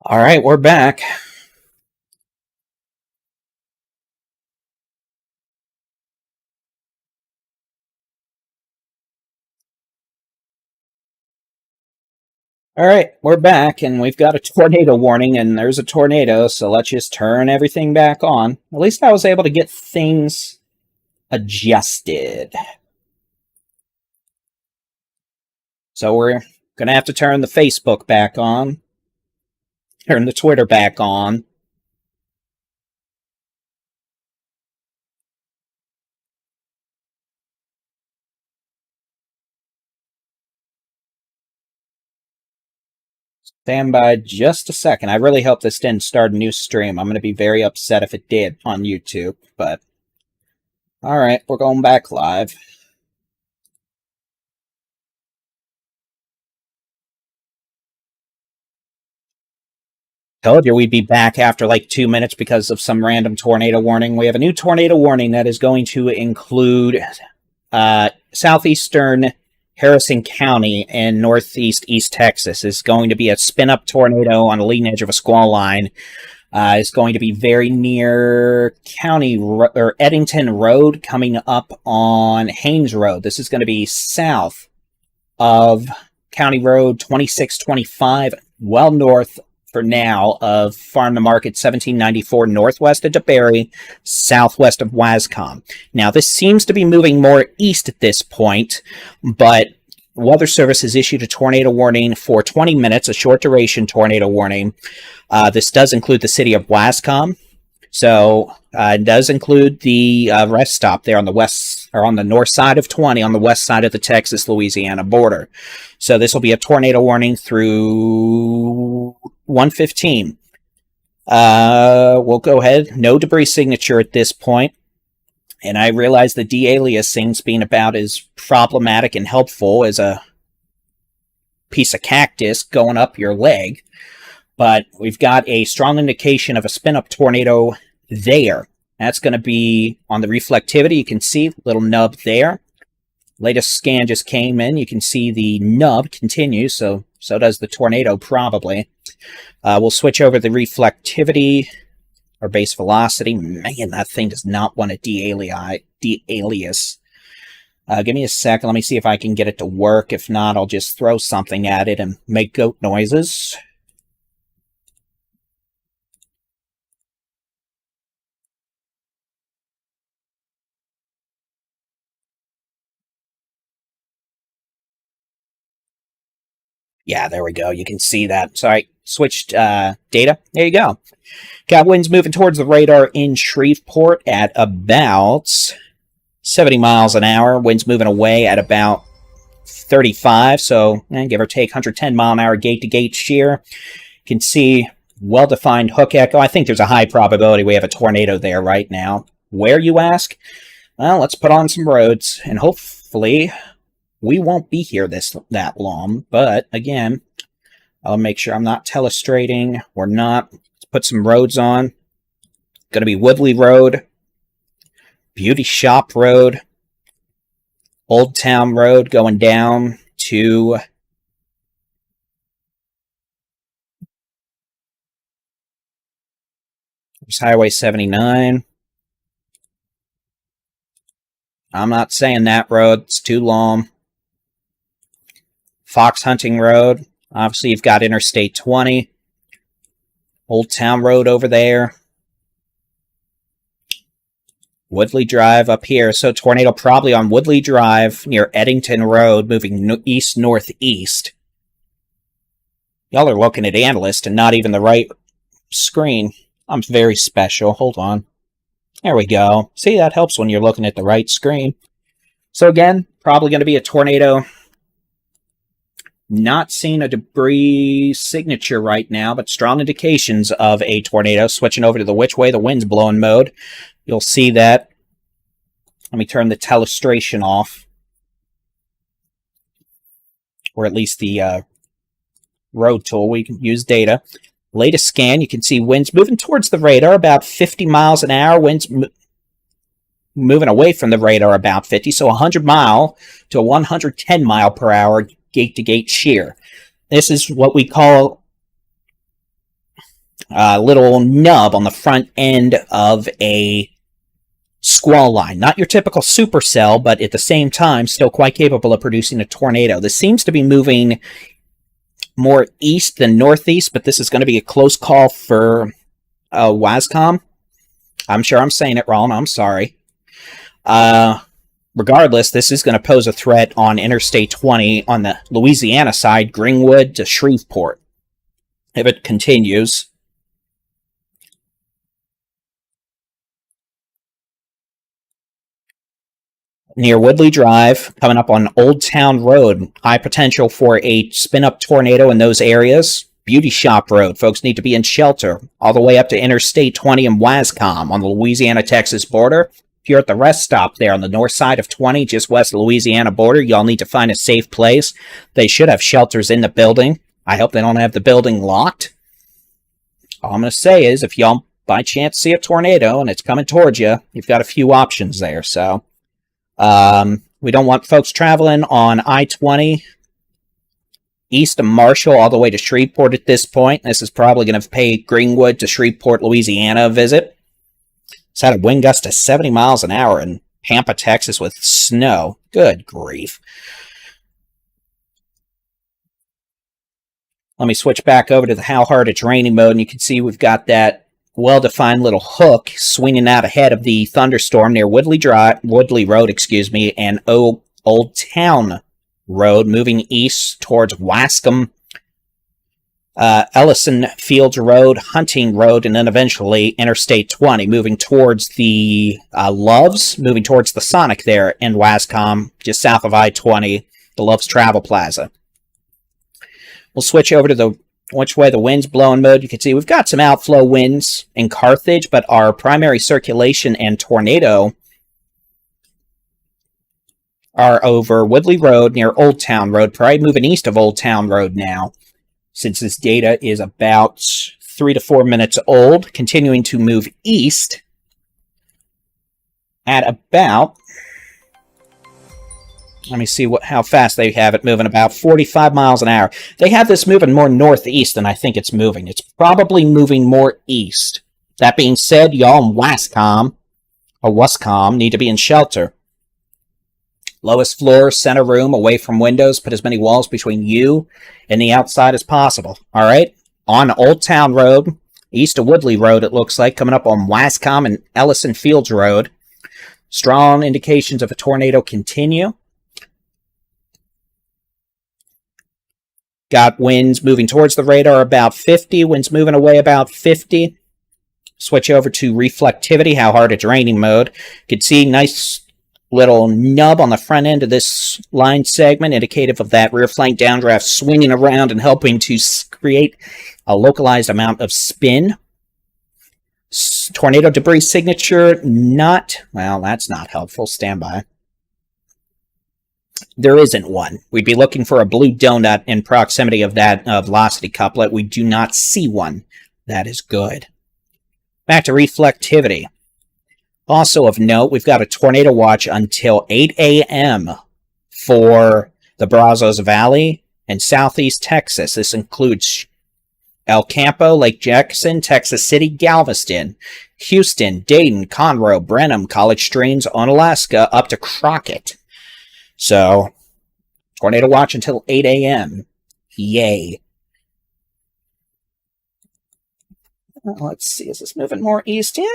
All right, we're back. All right, we're back, and we've got a tornado warning, and there's a tornado, so let's just turn everything back on. At least I was able to get things adjusted. So we're going to have to turn the Facebook back on, turn the Twitter back on. Stand by just a second. I really hope this didn't start a new stream. I'm going to be very upset if it did on YouTube, but all right, we're going back live. Told you we'd be back after like 2 minutes because of some random tornado warning. We have a new tornado warning that is going to include southeastern Harrison County and northeast East Texas. Is going to be a spin-up tornado on the leading edge of a squall line. It's going to be very near Eddington Road, coming up on Haynes Road. This is going to be south of County Road 2625, well north for now of Farm to Market 1794, northwest of DeBerry, southwest of Wascom. Now, this seems to be moving more east at this point, but Weather Service has issued a tornado warning for 20 minutes, a short duration tornado warning. This does include the city of Wascom. So it does include the rest stop there on the west, or on the north side of 20, on the west side of the Texas-Louisiana border. So this will be a tornado warning through 1:15. We'll go ahead. No debris signature at this point. And I realize the de-aliasing's being about as problematic and helpful as a piece of cactus going up your leg. But we've got a strong indication of a spin-up tornado there. That's going to be on the reflectivity. You can see the little nub there. Latest scan just came in. You can see the nub continues, so does the tornado probably. We'll switch over the reflectivity or base velocity. Man, that thing does not want to de-alias. Give me a second. Let me see if I can get it to work. If not, I'll just throw something at it and make goat noises. Yeah, there we go. You can see that. Sorry, switched data. There you go. Got winds moving towards the radar in Shreveport at about 70 miles an hour. Winds moving away at about 35, so give or take 110 mile an hour gate-to-gate shear. You can see well-defined hook echo. I think there's a high probability we have a tornado there right now. Where, you ask? Well, let's put on some roads, and hopefully we won't be here that long. But again, I'll make sure I'm not telestrating. We're not. Let's put some roads on. Going to be Woodley Road, Beauty Shop Road, Old Town Road going down to Highway 79. I'm not saying that road. It's too long. Fox Hunting Road. Obviously, you've got Interstate 20. Old Town Road over there. Woodley Drive up here. So tornado probably on Woodley Drive near Eddington Road, moving east-northeast. Y'all are looking at Analyst and not even the right screen. I'm very special. Hold on. There we go. See, that helps when you're looking at the right screen. So again, probably going to be a tornado. Not seeing a debris signature right now, but strong indications of a tornado. Switching over to the which way the wind's blowing mode. You'll see that. Let me turn the telestration off. Or at least the road tool. We can use data. Latest scan, you can see winds moving towards the radar about 50 miles an hour. Winds moving away from the radar about 50. So 100 mile to 110 mile per hour gate-to-gate shear. This is what we call little nub on the front end of a squall line. Not your typical supercell, but at the same time, still quite capable of producing a tornado. This seems to be moving more east than northeast, but this is going to be a close call for WASCOM. I'm sure I'm saying it wrong. I'm sorry. Regardless, this is going to pose a threat on Interstate 20 on the Louisiana side, Greenwood to Shreveport. If it continues. Near Woodley Drive, coming up on Old Town Road. High potential for a spin-up tornado in those areas. Beauty Shop Road. Folks need to be in shelter. All the way up to Interstate 20 and WASCOM on the Louisiana-Texas border. If you're at the rest stop there on the north side of 20, just west of the Louisiana border, y'all need to find a safe place. They should have shelters in the building. I hope they don't have the building locked. All I'm going to say is, if y'all by chance see a tornado and it's coming towards you, you've got a few options there, so... we don't want folks traveling on I-20 east of Marshall all the way to Shreveport at this point. This is probably going to pay Greenwood to Shreveport, Louisiana a visit. It's had a wind gust of 70 miles an hour in Pampa, Texas with snow. Good grief. Let me switch back over to the how hard it's raining mode, and you can see we've got that well-defined little hook swinging out ahead of the thunderstorm near Woodley Road, and Old Town Road, moving east towards Wascom, Ellison Fields Road, Hunting Road, and then eventually Interstate 20, moving towards the Loves, moving towards the Sonic there in Wascom, just south of I-20, the Loves Travel Plaza. We'll switch over to the which way the wind's blowing mode. You can see we've got some outflow winds in Carthage, but our primary circulation and tornado are over Woodley Road near Old Town Road, probably moving east of Old Town Road now, since this data is about 3 to 4 minutes old, continuing to move east at about... Let me see how fast they have it moving, about 45 miles an hour. They have this moving more northeast than I think it's moving. It's probably moving more east. That being said, y'all in WASCOM need to be in shelter. Lowest floor, center room, away from windows. Put as many walls between you and the outside as possible. All right? On Old Town Road, east of Woodley Road, it looks like, coming up on Wascom and Ellison Fields Road. Strong indications of a tornado continue. Got winds moving towards the radar about 50, winds moving away about 50. Switch over to reflectivity, how hard it's raining mode. You can see nice little nub on the front end of this line segment, indicative of that rear flank downdraft swinging around and helping to create a localized amount of spin. Tornado debris signature, well, that's not helpful. Stand by. There isn't one. We'd be looking for a blue donut in proximity of that velocity couplet. We do not see one. That is good. Back to reflectivity. Also of note, we've got a tornado watch until 8 a.m. for the Brazos Valley and southeast Texas. This includes El Campo, Lake Jackson, Texas City, Galveston, Houston, Dayton, Conroe, Brenham, College Streams, Onalaska, up to Crockett. So, tornado watch until 8 a.m. Yay. Let's see, is this moving more east? Yeah.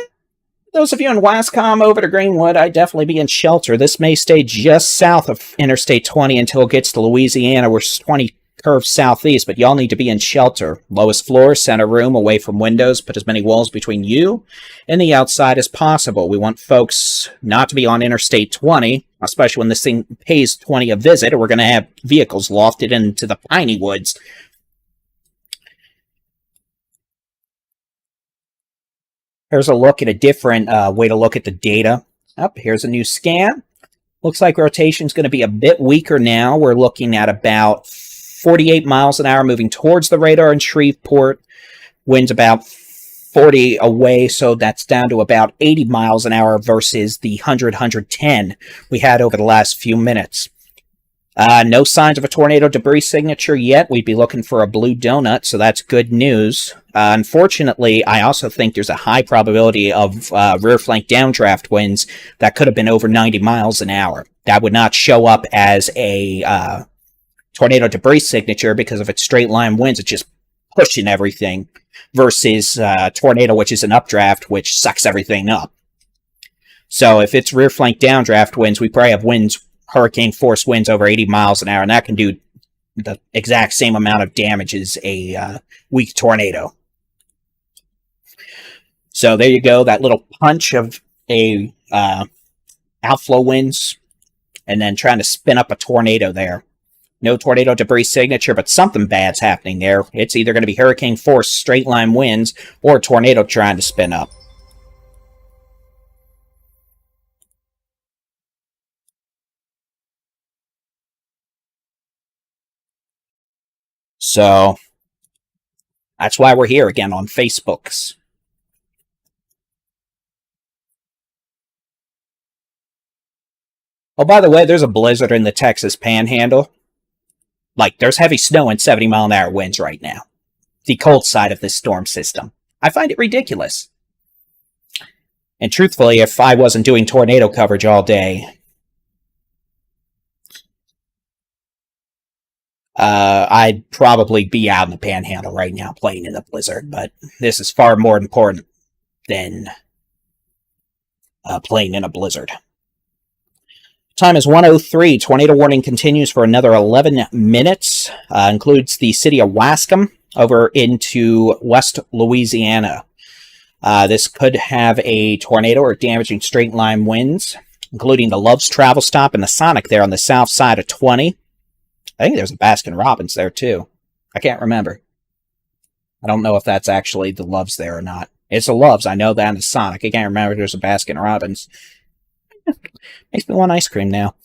Those of you in WASCOM over to Greenwood, I'd definitely be in shelter. This may stay just south of Interstate 20 until it gets to Louisiana, where 20 curves southeast, but y'all need to be in shelter. Lowest floor, center room, away from windows. Put as many walls between you and the outside as possible. We want folks not to be on Interstate 20, especially when this thing pays 20 a visit, or we're going to have vehicles lofted into the piney woods. Here's a look at a different way to look at the data. Here's a new scan. Looks like rotation's going to be a bit weaker now. We're looking at about 48 miles an hour moving towards the radar in Shreveport. Winds about 40 away, so that's down to about 80 miles an hour versus the 100, 110 we had over the last few minutes. No signs of a tornado debris signature yet. We'd be looking for a blue donut, so that's good news. Unfortunately, I also think there's a high probability of rear flank downdraft winds that could have been over 90 miles an hour. That would not show up as a tornado debris signature because if it's straight line winds, it's just pushing everything versus tornado, which is an updraft, which sucks everything up. So if it's rear flank downdraft winds, we probably have winds, hurricane force winds over 80 miles an hour, and that can do the exact same amount of damage as a weak tornado. So there you go, that little punch of a outflow winds, and then trying to spin up a tornado there. No tornado debris signature, but something bad's happening there. It's either going to be hurricane force straight line winds or a tornado trying to spin up. So that's why we're here again on Facebooks. Oh, by the way, there's a blizzard in the Texas Panhandle. Like, there's heavy snow and 70-mile-an-hour winds right now. The cold side of this storm system. I find it ridiculous. And truthfully, if I wasn't doing tornado coverage all day, I'd probably be out in the Panhandle right now playing in the blizzard. But this is far more important than playing in a blizzard. Time is 1:03. Tornado warning continues for another 11 minutes. Includes the city of Wascom over into West Louisiana. This could have a tornado or damaging straight line winds, including the Love's Travel Stop and the Sonic there on the south side of 20. I think there's a Baskin Robbins there too. I can't remember. I don't know if that's actually the Love's there or not. It's a Love's, I know that, and the Sonic. I can't remember if there's a Baskin Robbins. Makes me want ice cream now.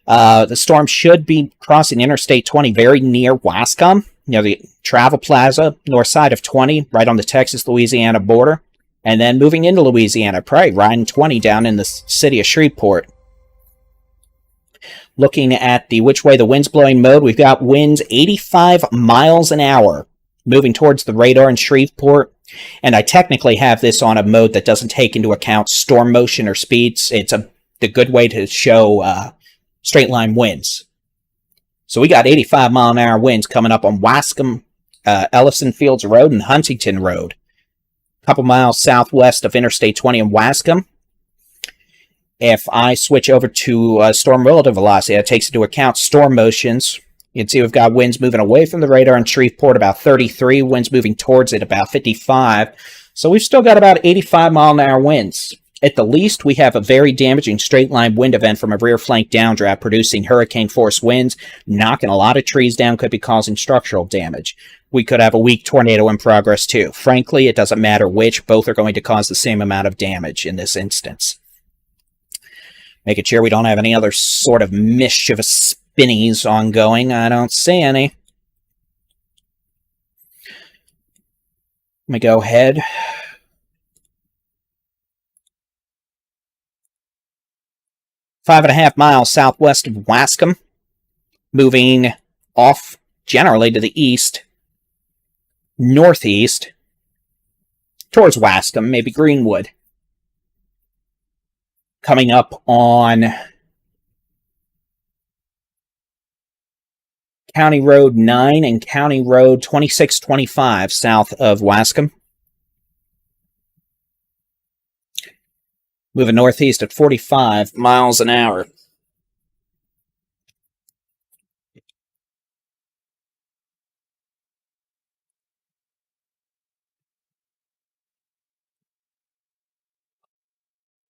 The storm should be crossing Interstate 20 very near Wascom, near the Travel Plaza, north side of 20, right on the Texas-Louisiana border. And then moving into Louisiana, probably riding 20 down in the city of Shreveport. Looking at the which way the wind's blowing mode, we've got winds 85 miles an hour moving towards the radar in Shreveport. And I technically have this on a mode that doesn't take into account storm motion or speeds. It's the good way to show straight line winds. So we got 85 mile an hour winds coming up on Wascom, Ellison Fields Road and Huntington Road. A couple miles southwest of Interstate 20 in Wascom. If I switch over to storm relative velocity, that takes into account storm motions. You can see we've got winds moving away from the radar in Shreveport about 33, winds moving towards it about 55. So we've still got about 85 mile an hour winds. At the least, we have a very damaging straight line wind event from a rear flank downdraft producing hurricane force winds, knocking a lot of trees down, could be causing structural damage. We could have a weak tornado in progress too. Frankly, it doesn't matter which, both are going to cause the same amount of damage in this instance. Making sure we don't have any other sort of mischievous spinnies ongoing. I don't see any. Let me go ahead. Five and a half miles southwest of Wascom, moving off generally to the east, northeast, towards Wascom, maybe Greenwood. Coming up on County Road 9 and County Road 2625 south of Wascom. Moving northeast at 45 miles an hour.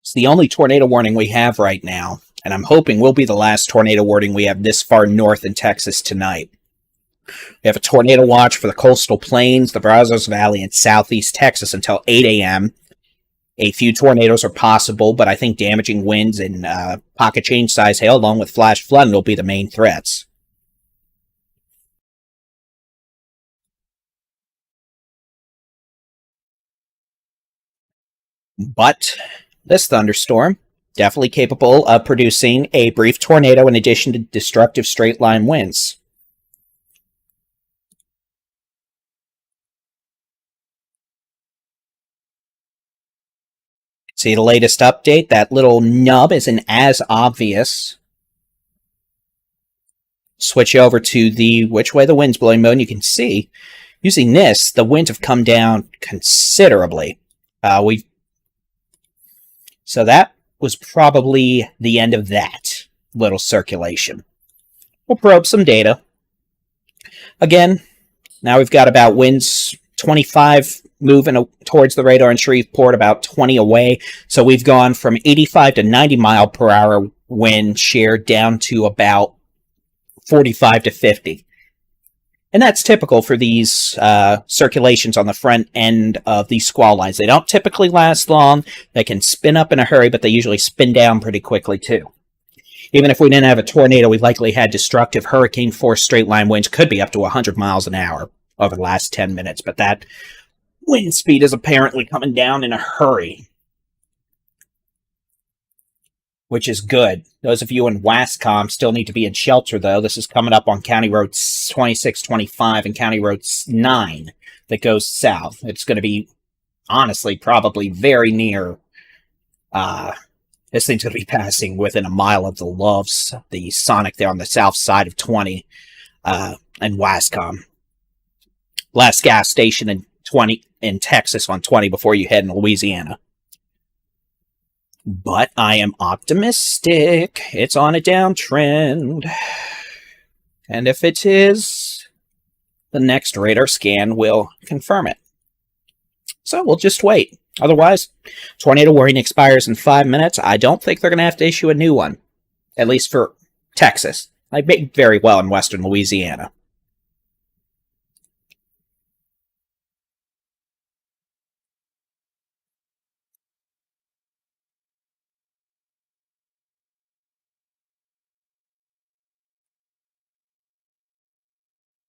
It's the only tornado warning we have right now, and I'm hoping will be the last tornado warning we have this far north in Texas tonight. We have a tornado watch for the coastal plains, the Brazos Valley, and southeast Texas until 8 a.m. A few tornadoes are possible, but I think damaging winds and pocket change size hail along with flash flooding will be the main threats. But this thunderstorm definitely capable of producing a brief tornado in addition to destructive straight-line winds. See the latest update? That little nub isn't as obvious. Switch over to the which way the wind's blowing mode, and you can see, using this, the winds have come down considerably. So that was probably the end of that little circulation. We'll probe some data. Again, now we've got about winds 25 moving towards the radar in Shreveport, about 20 away. So we've gone from 85 to 90 mile per hour wind shear down to about 45 to 50. And that's typical for these circulations on the front end of these squall lines. They don't typically last long. They can spin up in a hurry, but they usually spin down pretty quickly too. Even if we didn't have a tornado, we likely had destructive hurricane-force straight-line winds, could be up to 100 miles an hour over the last 10 minutes. But that wind speed is apparently coming down in a hurry, which is good. Those of you in Wascom still need to be in shelter, though. This is coming up on County Road 2625 and County Road 9 that goes south. It's going to be, honestly, probably very near. This thing's going to be passing within a mile of the Loves, the Sonic there on the south side of 20 and Wascom. Last gas station in Texas on 20 before you head in Louisiana. But I am optimistic. It's on a downtrend. And if it is, the next radar scan will confirm it. So we'll just wait. Otherwise, tornado warning expires in 5 minutes. I don't think they're going to have to issue a new one. At least for Texas. I may very well in western Louisiana.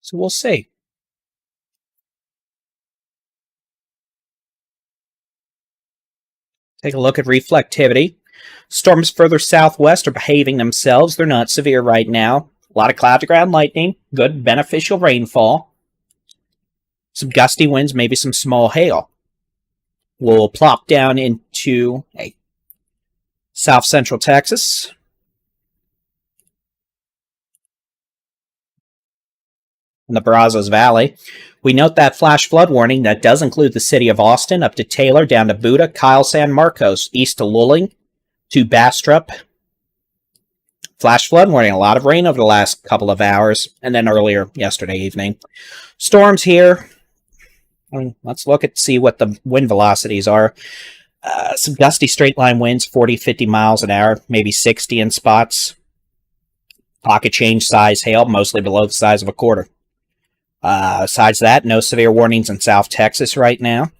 So we'll see. Take a look at reflectivity. Storms further southwest are behaving themselves. They're not severe right now. A lot of cloud to ground lightning. Good beneficial rainfall. Some gusty winds, maybe some small hail. We'll plop down into south central Texas. In the Brazos Valley. We note that flash flood warning that does include the city of Austin, up to Taylor, down to Buda, Kyle, San Marcos, east to Luling, to Bastrop. Flash flood warning, a lot of rain over the last couple of hours, and then earlier yesterday evening. Storms here. Let's look at see what the wind velocities are. Some gusty straight line winds, 40, 50 miles an hour, maybe 60 in spots. Pocket change size hail, mostly below the size of a quarter. Besides that, no severe warnings in South Texas right now.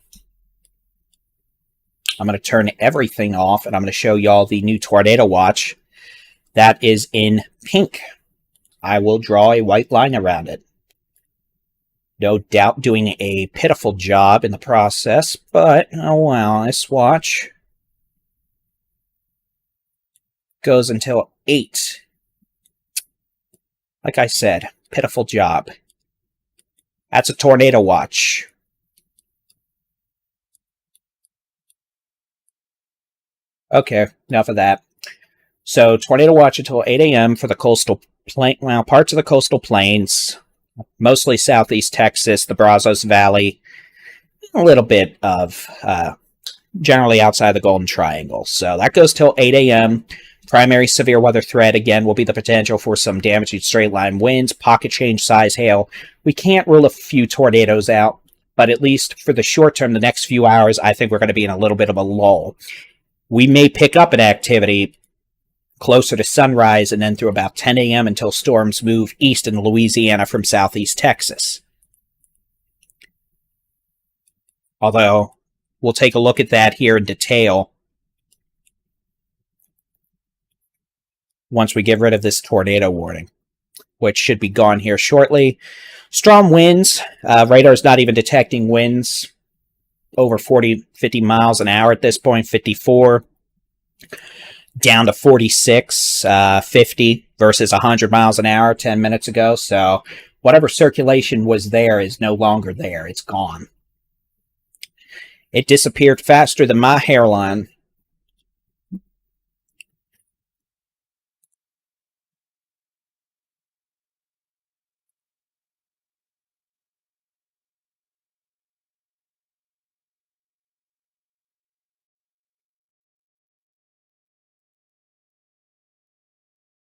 I'm going to turn everything off, and I'm going to show y'all the new tornado watch. That is in pink. I will draw a white line around it. No doubt doing a pitiful job in the process, but, oh well, this watch goes until 8. Like I said, pitiful job. That's a tornado watch. Okay, enough of that. So, tornado watch until 8 a.m. for the coastal plain, well, parts of the coastal plains, mostly southeast Texas, the Brazos Valley, a little bit of generally outside the Golden Triangle. So that goes till 8 a.m. Primary severe weather threat, again, will be the potential for some damaging straight-line winds, pocket change size hail. We can't rule a few tornadoes out, but at least for the short term, the next few hours, I think we're going to be in a little bit of a lull. We may pick up an activity closer to sunrise and then through about 10 a.m. until storms move east in Louisiana from southeast Texas. Although, we'll take a look at that here in detail once we get rid of this tornado warning, which should be gone here shortly. Strong winds. Radar is not even detecting winds over 40, 50 miles an hour at this point, 54. down to 46, 50 versus 100 miles an hour 10 minutes ago. So whatever circulation was there is no longer there. It's gone. It disappeared faster than my hairline.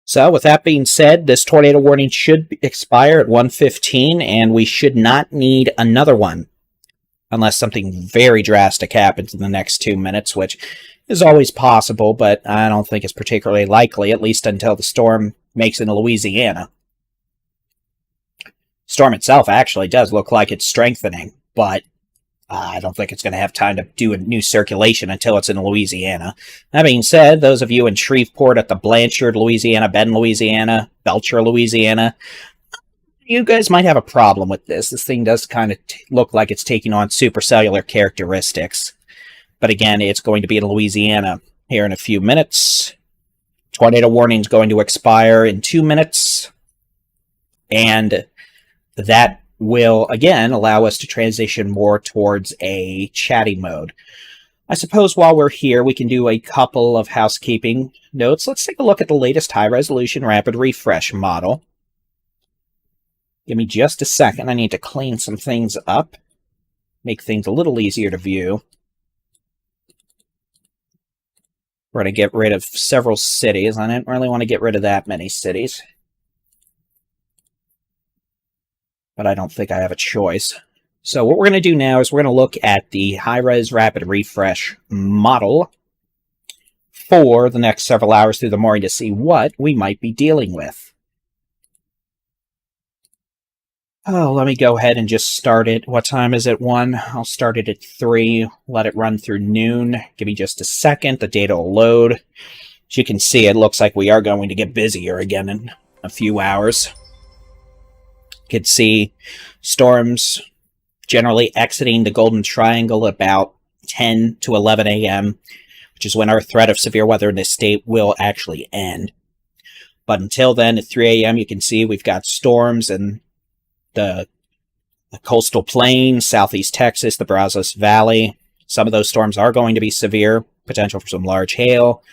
So, with that being said, this tornado warning should expire at 1:15, and we should not need another one unless something very drastic happens in the next 2 minutes, which is always possible, but I don't think it's particularly likely, at least until the storm makes it into Louisiana. Storm itself actually does look like it's strengthening, but I don't think it's going to have time to do a new circulation until it's in Louisiana. That being said, those of you in Shreveport at the Blanchard, Louisiana, Benton, Louisiana, Belcher, Louisiana, you guys might have a problem with this. This thing does kind of look like it's taking on supercellular characteristics. But again, it's going to be in Louisiana here in a few minutes. Tornado warning is going to expire in 2 minutes. And that will, again, allow us to transition more towards a chatty mode. I suppose while we're here, we can do a couple of housekeeping notes. Let's take a look at the latest high-resolution rapid refresh model. Give me just a second. I need to clean some things up, make things a little easier to view. We're going to get rid of several cities. I didn't really want to get rid of that many cities, but I don't think I have a choice. So what we're going to do now is we're going to look at the high-res rapid refresh model for the next several hours through the morning to see what we might be dealing with. Oh, let me go ahead and just start it. What time is it? 1? I'll start it at 3. Let it run through noon. Give me just a second. The data will load. As you can see, it looks like we are going to get busier again in a few hours. You can see storms generally exiting the Golden Triangle at about 10 to 11 a.m., which is when our threat of severe weather in this state will actually end. But until then, at 3 a.m., you can see we've got storms in the coastal plain, southeast Texas, the Brazos Valley. Some of those storms are going to be severe, potential for some large hail,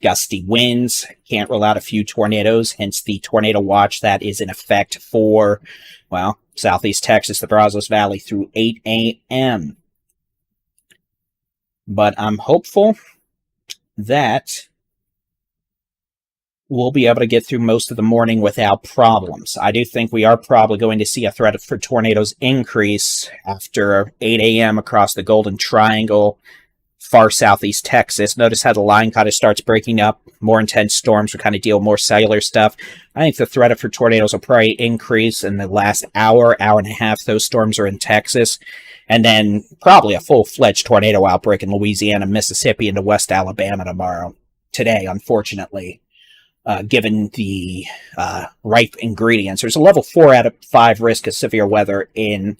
gusty winds. Can't rule out a few tornadoes, hence the tornado watch that is in effect for, well, southeast Texas, the Brazos Valley through 8 a.m. But I'm hopeful that we'll be able to get through most of the morning without problems. I do think we are probably going to see a threat for tornadoes increase after 8 a.m. across the Golden Triangle, far southeast Texas. Notice how the line kind of starts breaking up. More intense storms will kind of deal with more cellular stuff. I think the threat for tornadoes will probably increase in the last hour, hour and a half. Those storms are in Texas. And then probably a full-fledged tornado outbreak in Louisiana, Mississippi, into West Alabama today, unfortunately. Given the ripe ingredients. There's a level 4 out of 5 risk of severe weather in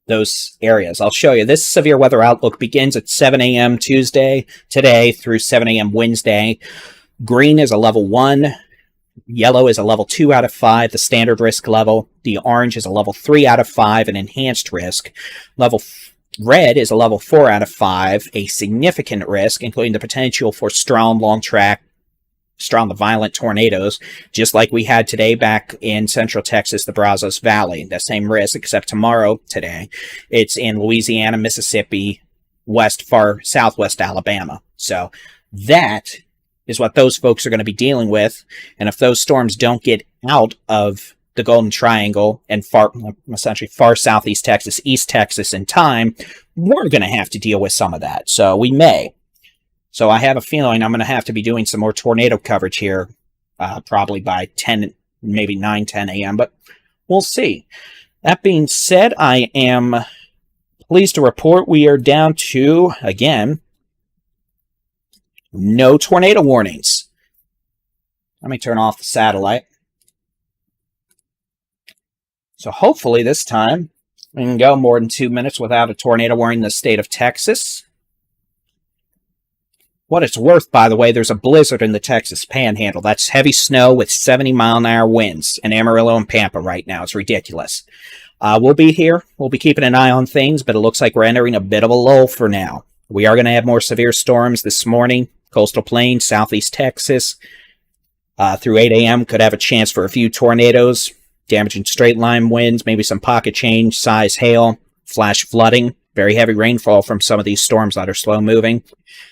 those areas. I'll show you. This severe weather outlook begins at 7 a.m. Tuesday, today, through 7 a.m. Wednesday. Green is a level 1. Yellow is a level 2 out of 5, the standard risk level. The orange is a level 3 out of 5, an enhanced risk. Red is a level 4 out of 5, a significant risk, including the potential for strong to violent tornadoes, just like we had today back in central Texas, the Brazos Valley. The same risk, except today, it's in Louisiana, Mississippi, far southwest Alabama. So that is what those folks are going to be dealing with. And if those storms don't get out of the Golden Triangle and essentially far southeast Texas, East Texas in time, we're going to have to deal with some of that. So we may. So I have a feeling I'm going to have to be doing some more tornado coverage here, probably by 10, maybe 9, 10 a.m., but we'll see. That being said, I am pleased to report we are down to, again, no tornado warnings. Let me turn off the satellite. So hopefully this time we can go more than 2 minutes without a tornado warning in the state of Texas. what it's worth, by the way, there's a blizzard in the Texas Panhandle. That's heavy snow with 70-mile-an-hour winds in Amarillo and Pampa right now. It's ridiculous. We'll be here. We'll be keeping an eye on things, but it looks like we're entering a bit of a lull for now. We are going to have more severe storms this morning. Coastal plain, southeast Texas, through 8 a.m. could have a chance for a few tornadoes, damaging straight line winds, maybe some pocket change, size hail, flash flooding, very heavy rainfall from some of these storms that are slow moving.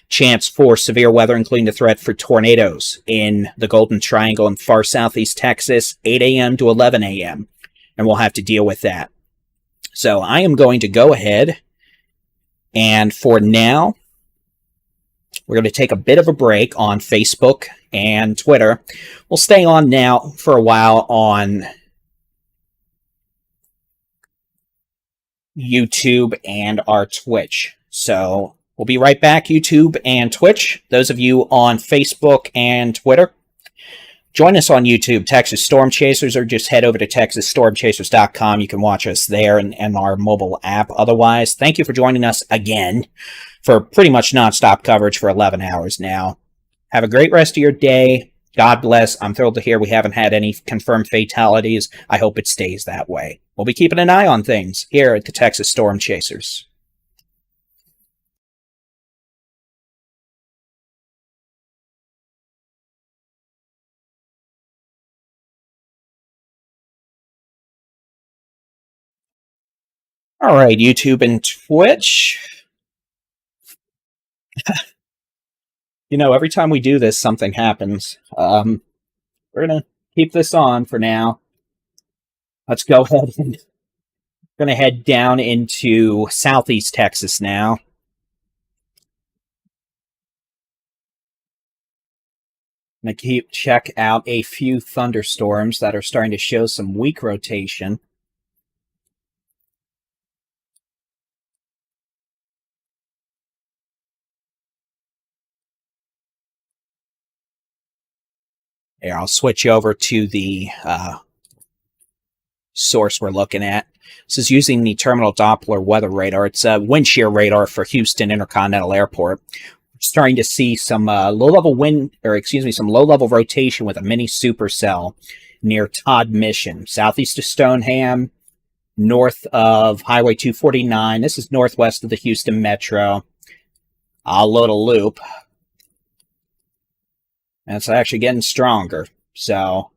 Chance for severe weather, including the threat for tornadoes in the Golden Triangle in far southeast Texas, 8 a.m. to 11 a.m. And we'll have to deal with that. So I am going to go ahead, and for now, we're going to take a bit of a break on Facebook and Twitter. We'll stay on now for a while on YouTube and our Twitch. So we'll be right back, YouTube and Twitch. Those of you on Facebook and Twitter, join us on YouTube, Texas Storm Chasers, or just head over to TexasStormChasers.com. You can watch us there and our mobile app. Otherwise, thank you for joining us again for pretty much nonstop coverage for 11 hours now. Have a great rest of your day. God bless. I'm thrilled to hear we haven't had any confirmed fatalities. I hope it stays that way. We'll be keeping an eye on things here at the Texas Storm Chasers. All right, YouTube and Twitch. You know, every time we do this, something happens. We're going to keep this on for now. Let's go ahead and going to head down into southeast Texas now. I'm going to check out a few thunderstorms that are starting to show some weak rotation. Here, I'll switch over to the source we're looking at. This is using the Terminal Doppler weather radar. It's a wind shear radar for Houston Intercontinental Airport. We're starting to see some low-level rotation with a mini supercell near Todd Mission, southeast of Stoneham, north of Highway 249. This is northwest of the Houston Metro. I'll load a loop. And it's actually getting stronger. So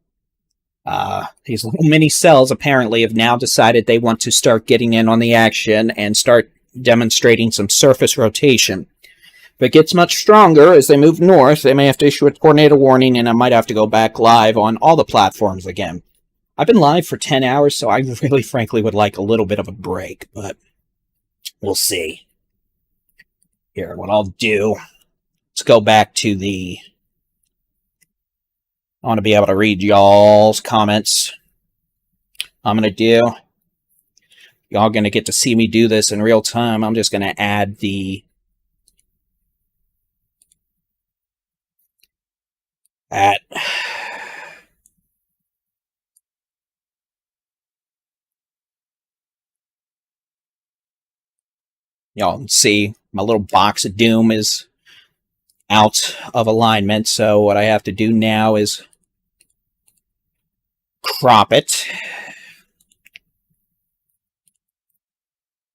these little mini cells apparently have now decided they want to start getting in on the action and start demonstrating some surface rotation. If it gets much stronger as they move north, they may have to issue a tornado warning, and I might have to go back live on all the platforms again. I've been live for 10 hours, so I really, frankly, would like a little bit of a break, but we'll see. Here, what I'll do, let's go back to the... I want to be able to read y'all's comments. I'm going to do... Y'all going to get to see me do this in real time. I'm just going to add the... Y'all can see my little box of doom is out of alignment. So what I have to do now is crop it,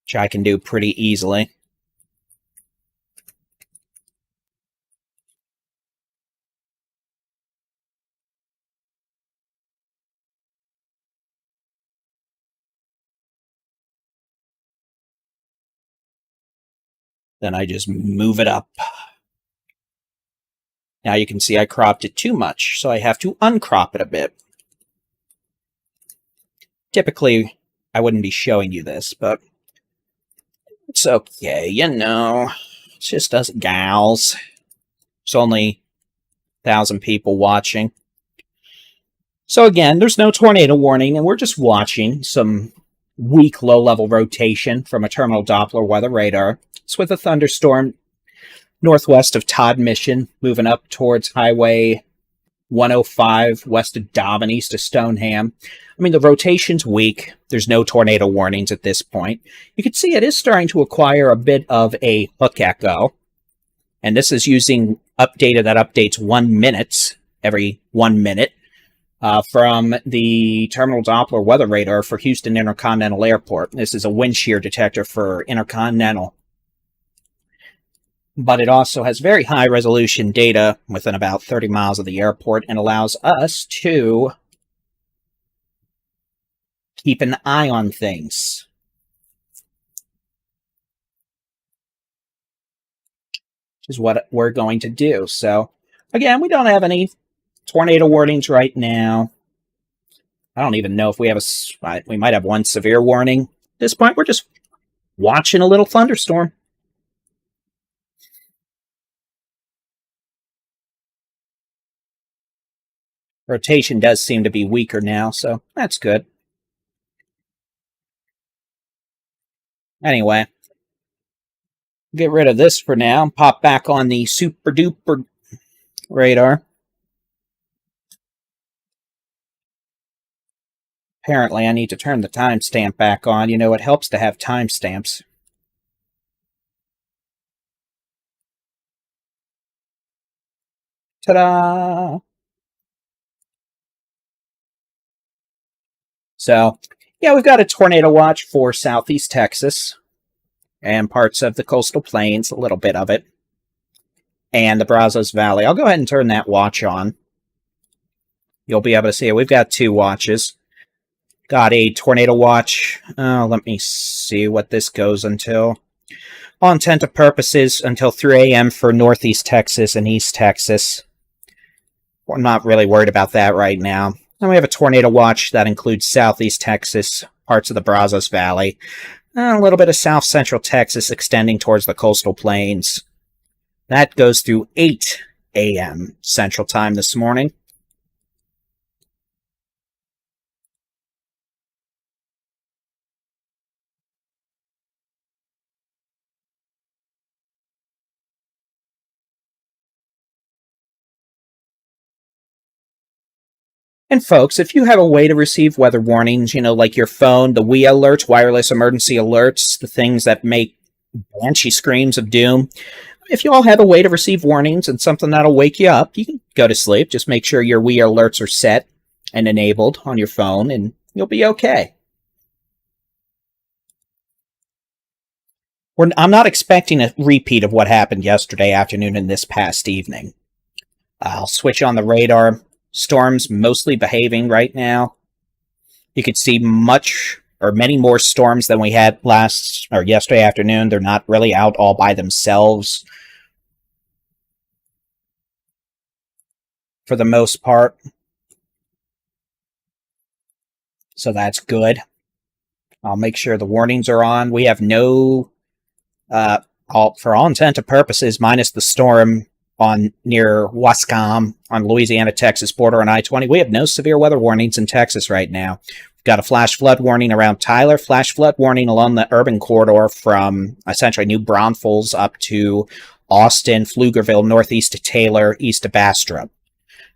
which I can do pretty easily. Then I just move it up. Now you can see I cropped it too much, so I have to uncrop it a bit. Typically, I wouldn't be showing you this, but it's okay, you know. It's just us gals. There's only 1,000 people watching. So again, there's no tornado warning, and we're just watching some weak low-level rotation from a Terminal Doppler weather radar. It's with a thunderstorm northwest of Todd Mission, moving up towards Highway 105, west of Dobbin, east of Stoneham. I mean, the rotation's weak. There's no tornado warnings at this point. You can see it is starting to acquire a bit of a hook echo. And this is using data that updates 1 minute every 1 minute from the Terminal Doppler weather radar for Houston Intercontinental Airport. This is a wind shear detector for Intercontinental. But it also has very high resolution data within about 30 miles of the airport and allows us to keep an eye on things. Which is what we're going to do. So, again, we don't have any tornado warnings right now. I don't even know if we have we might have one severe warning. At this point, we're just watching a little thunderstorm. Rotation does seem to be weaker now, so that's good. Anyway, get rid of this for now. Pop back on the super duper radar. Apparently, I need to turn the timestamp back on. You know, it helps to have timestamps. Ta-da! So, yeah, we've got a tornado watch for southeast Texas and parts of the coastal plains, a little bit of it, and the Brazos Valley. I'll go ahead and turn that watch on. You'll be able to see it. We've got 2 watches. Got a tornado watch. Let me see what this goes until. All intent and purposes, until 3 a.m. for northeast Texas and east Texas. I'm not really worried about that right now. Then we have a tornado watch that includes southeast Texas, parts of the Brazos Valley, and a little bit of south central Texas extending towards the coastal plains. That goes through 8 a.m. Central Time this morning. And folks, if you have a way to receive weather warnings, you know, like your phone, the WEA alerts, wireless emergency alerts, the things that make banshee screams of doom, if you all have a way to receive warnings and something that'll wake you up, you can go to sleep. Just make sure your WEA alerts are set and enabled on your phone, and you'll be okay. I'm not expecting a repeat of what happened yesterday afternoon and this past evening. I'll switch on the radar. Storms mostly behaving right now. You could see many more storms than we had yesterday afternoon. They're not really out all by themselves for the most part. So that's good. I'll make sure the warnings are on. We have no, for all intent and purposes, minus the storm near Wascom on Louisiana-Texas border on I-20. We have no severe weather warnings in Texas right now. We've got a flash flood warning around Tyler, flash flood warning along the urban corridor from essentially New Braunfels up to Austin, Pflugerville, northeast to Taylor, east to Bastrop.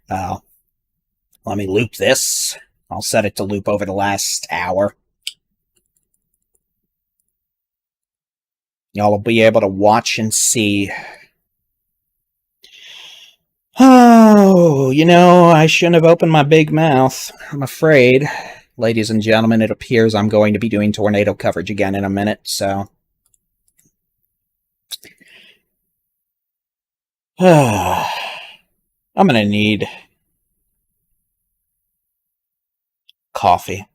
Let me loop this. I'll set it to loop over the last hour. Y'all will be able to watch and see. Oh, you know, I shouldn't have opened my big mouth. I'm afraid. Ladies and gentlemen, it appears I'm going to be doing tornado coverage again in a minute, so. I'm going to need coffee.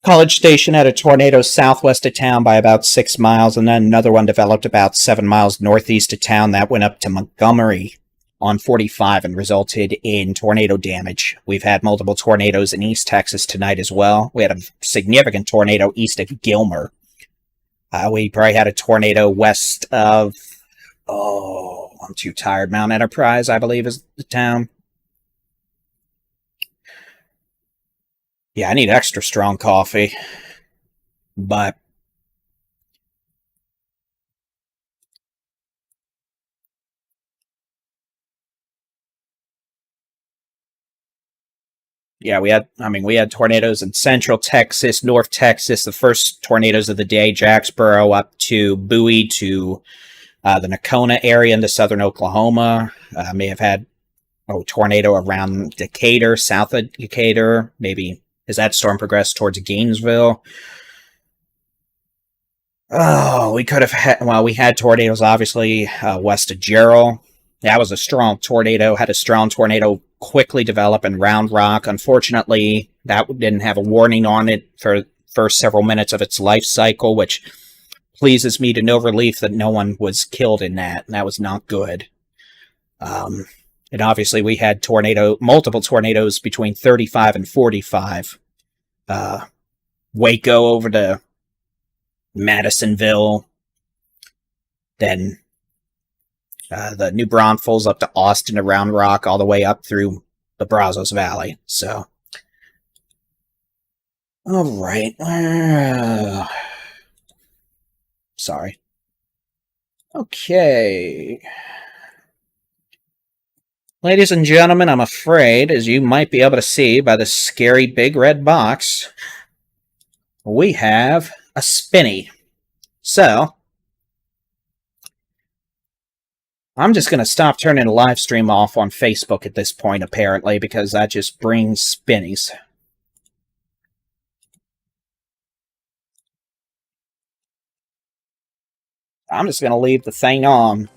College Station had a tornado southwest of town by about 6 miles, and then another one developed about 7 miles northeast of town that went up to Montgomery on 45 and resulted in tornado damage. We've had multiple tornadoes in East Texas tonight as well. We had a significant tornado east of Gilmer. We probably had a tornado west of, I'm too tired, Mount Enterprise, I believe is the town. Yeah, I need extra strong coffee, but yeah, we had tornadoes in Central Texas, North Texas, the first tornadoes of the day, Jacksboro up to Bowie to The Nakona area into southern Oklahoma may have had a tornado around Decatur, south of Decatur. Maybe as that storm progressed towards Gainesville. Oh, we could have had, well, we had tornadoes obviously west of Gerald. That was a strong tornado, had a strong tornado quickly develop in Round Rock. Unfortunately, that didn't have a warning on it for the first several minutes of its life cycle, which pleases me to no relief that no one was killed in that, and that was not good. And obviously we had multiple tornadoes between 35 and 45. Waco over to Madisonville, then the New Braunfels up to Austin to Round Rock, all the way up through the Brazos Valley. So, all right. Sorry. Okay. Ladies and gentlemen, I'm afraid, as you might be able to see by the scary big red box, we have a spinny. So, I'm just going to stop turning the live stream off on Facebook at this point, apparently, because that just brings spinnies. I'm just going to leave the thing on.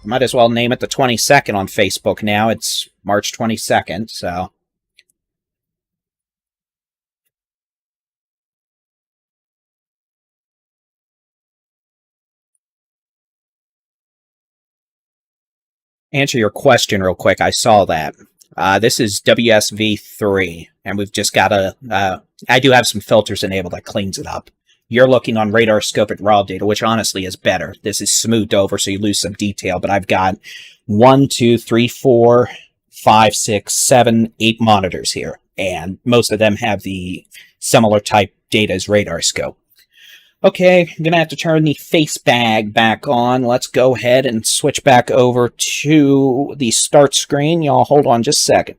I might as well name it the 22nd on Facebook now. It's March 22nd, so... Answer your question real quick. I saw that. This is WSV3, and we've just got I do have some filters enabled that cleans it up. You're looking on radar scope at raw data, which honestly is better. This is smoothed over, so you lose some detail, but I've got 1, 2, 3, 4, 5, 6, 7, 8 monitors here, and most of them have the similar type data as radar scope. Okay, I'm going to have to turn the face bag back on. Let's go ahead and switch back over to the start screen. Y'all hold on just a second.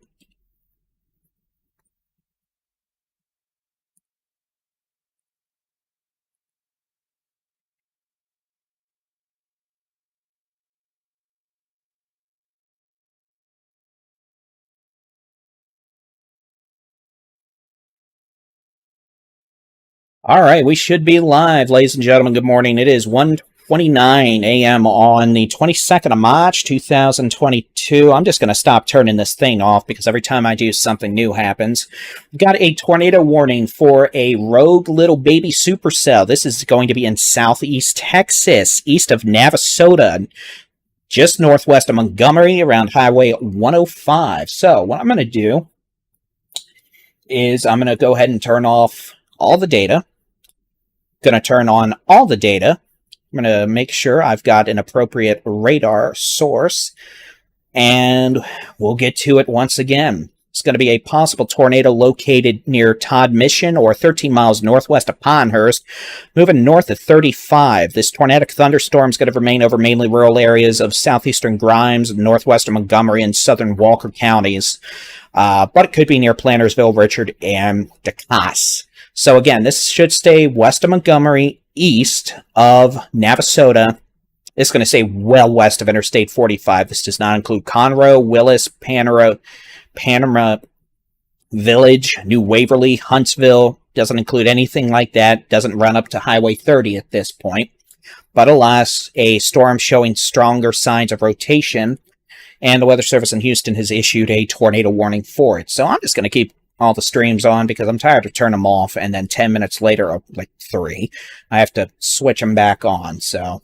All right, we should be live, ladies and gentlemen. Good morning. It is 1:29 a.m. on the 22nd of March, 2022. I'm just going to stop turning this thing off because every time I do, something new happens. We've got a tornado warning for a rogue little baby supercell. This is going to be in southeast Texas, east of Navasota, just northwest of Montgomery, around Highway 105. So what I'm going to do is I'm going to go ahead and turn off all the data. Going to turn on all the data. I'm going to make sure I've got an appropriate radar source, and we'll get to it once again. It's going to be a possible tornado located near Todd Mission or 13 miles northwest of Pinehurst, moving north of 35. This tornadic thunderstorm is going to remain over mainly rural areas of southeastern Grimes, northwestern Montgomery, and southern Walker counties, but it could be near Plantersville, Richard, and DeCass. So again, this should stay west of Montgomery, east of Navasota. It's going to stay well west of Interstate 45. This does not include Conroe, Willis, Panama Village, New Waverly, Huntsville. Doesn't include anything like that. Doesn't run up to Highway 30 at this point. But alas, a storm showing stronger signs of rotation, and the Weather Service in Houston has issued a tornado warning for it. So I'm just going to keep all the streams on because I'm tired of turning them off, and then 10 minutes later, or like 3, I have to switch them back on. So,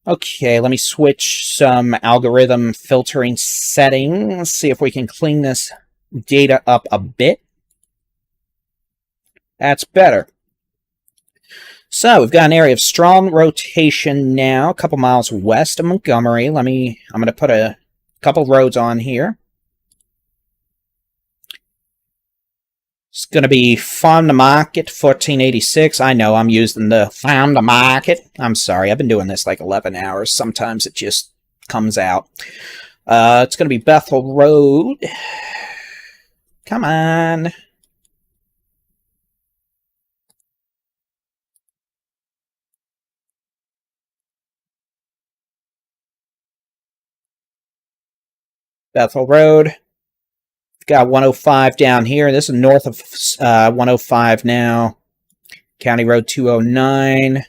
okay, let me switch some algorithm filtering settings. See if we can clean this data up a bit. That's better. So we've got an area of strong rotation now, a couple miles west of Montgomery. I'm going to put a couple roads on here. It's going to be Farm to Market 1486. I know I'm using the Farm to Market. I'm sorry, I've been doing this like 11 hours. Sometimes it just comes out. It's going to be Bethel Road. Come on. Bethel Road. Got 105 down here. This is north of 105 now. County Road 209.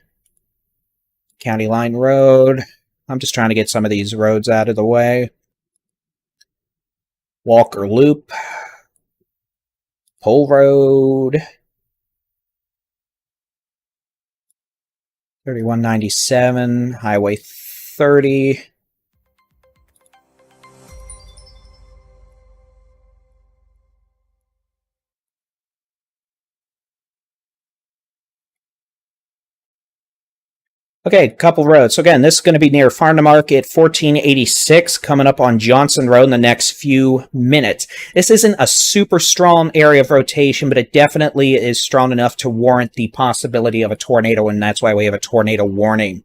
County Line Road. I'm just trying to get some of these roads out of the way. Walker Loop. Pole Road. 3197. Highway 30. Okay, couple roads. So again, this is going to be near Farm to Market 1486, coming up on Johnson Road in the next few minutes. This isn't a super strong area of rotation, but it definitely is strong enough to warrant the possibility of a tornado, and that's why we have a tornado warning.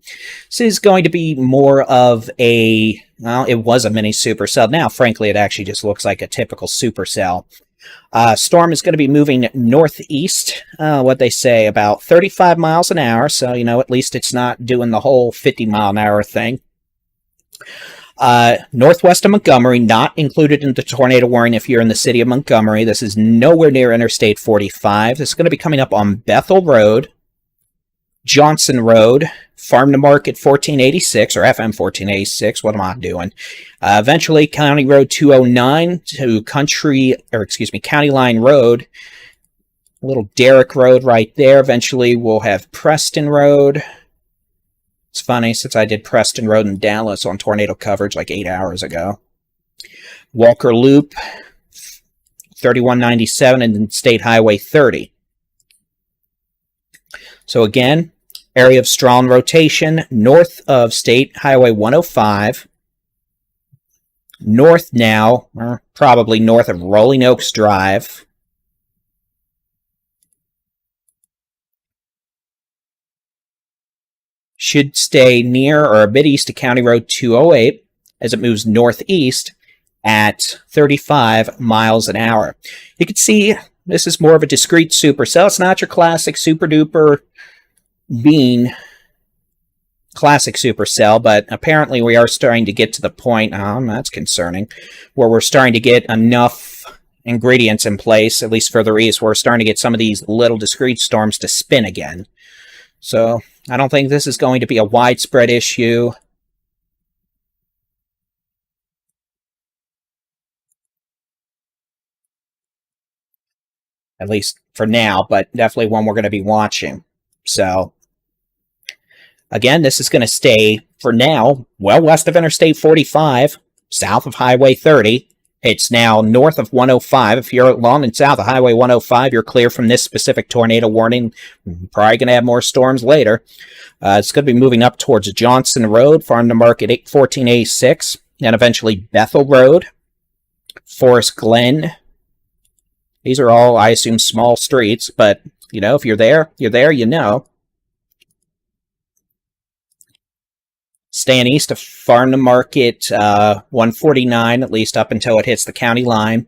This is going to be more of a, well, it was a mini supercell. Now, frankly, it actually just looks like a typical supercell. Storm is going to be moving northeast, what they say, about 35 miles an hour. So, at least it's not doing the whole 50 mile an hour thing. Northwest of Montgomery, not included in the tornado warning if you're in the city of Montgomery. This is nowhere near Interstate 45. This is going to be coming up on Bethel Road, Johnson Road, Farm to Market 1486, or FM 1486. What am I doing? Eventually, County Road 209 to County Line Road. A little Derrick Road right there. Eventually, we'll have Preston Road. It's funny, since I did Preston Road in Dallas on tornado coverage like 8 hours ago. Walker Loop, 3197, and State Highway 30. So again, area of strong rotation, north of State Highway 105, north now, or probably north of Rolling Oaks Drive, should stay near or a bit east of County Road 208 as it moves northeast at 35 miles an hour. You can see this is more of a discrete supercell. It's not your classic super duper being classic supercell, but apparently we are starting to get to the point, that's concerning, where we're starting to get enough ingredients in place, at least further east, where we're starting to get some of these little discrete storms to spin again. So I don't think this is going to be a widespread issue. At least for now, but definitely one we're going to be watching. So, again, this is going to stay, for now, well west of Interstate 45, south of Highway 30. It's now north of 105. If you're along and south of Highway 105, you're clear from this specific tornado warning. Probably going to have more storms later. It's going to be moving up towards Johnson Road, Farm to Market 1486, and eventually Bethel Road, Forest Glen. These are all, I assume, small streets, but if you're there, Staying east of Farm to Market 149, at least up until it hits the county line.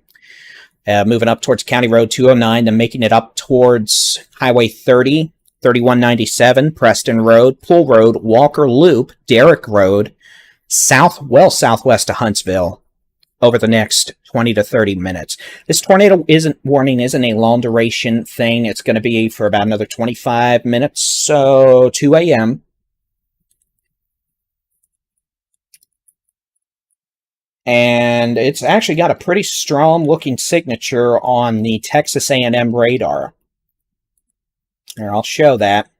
Moving up towards County Road 209, then making it up towards Highway 30, 3197, Preston Road, Pool Road, Walker Loop, Derrick Road, southwest of Huntsville, over the next 20 to 30 minutes. This tornado warning isn't a long duration thing. It's going to be for about another 25 minutes, so 2 a.m. And it's actually got a pretty strong looking signature on the Texas A&M radar. Here, I'll show that.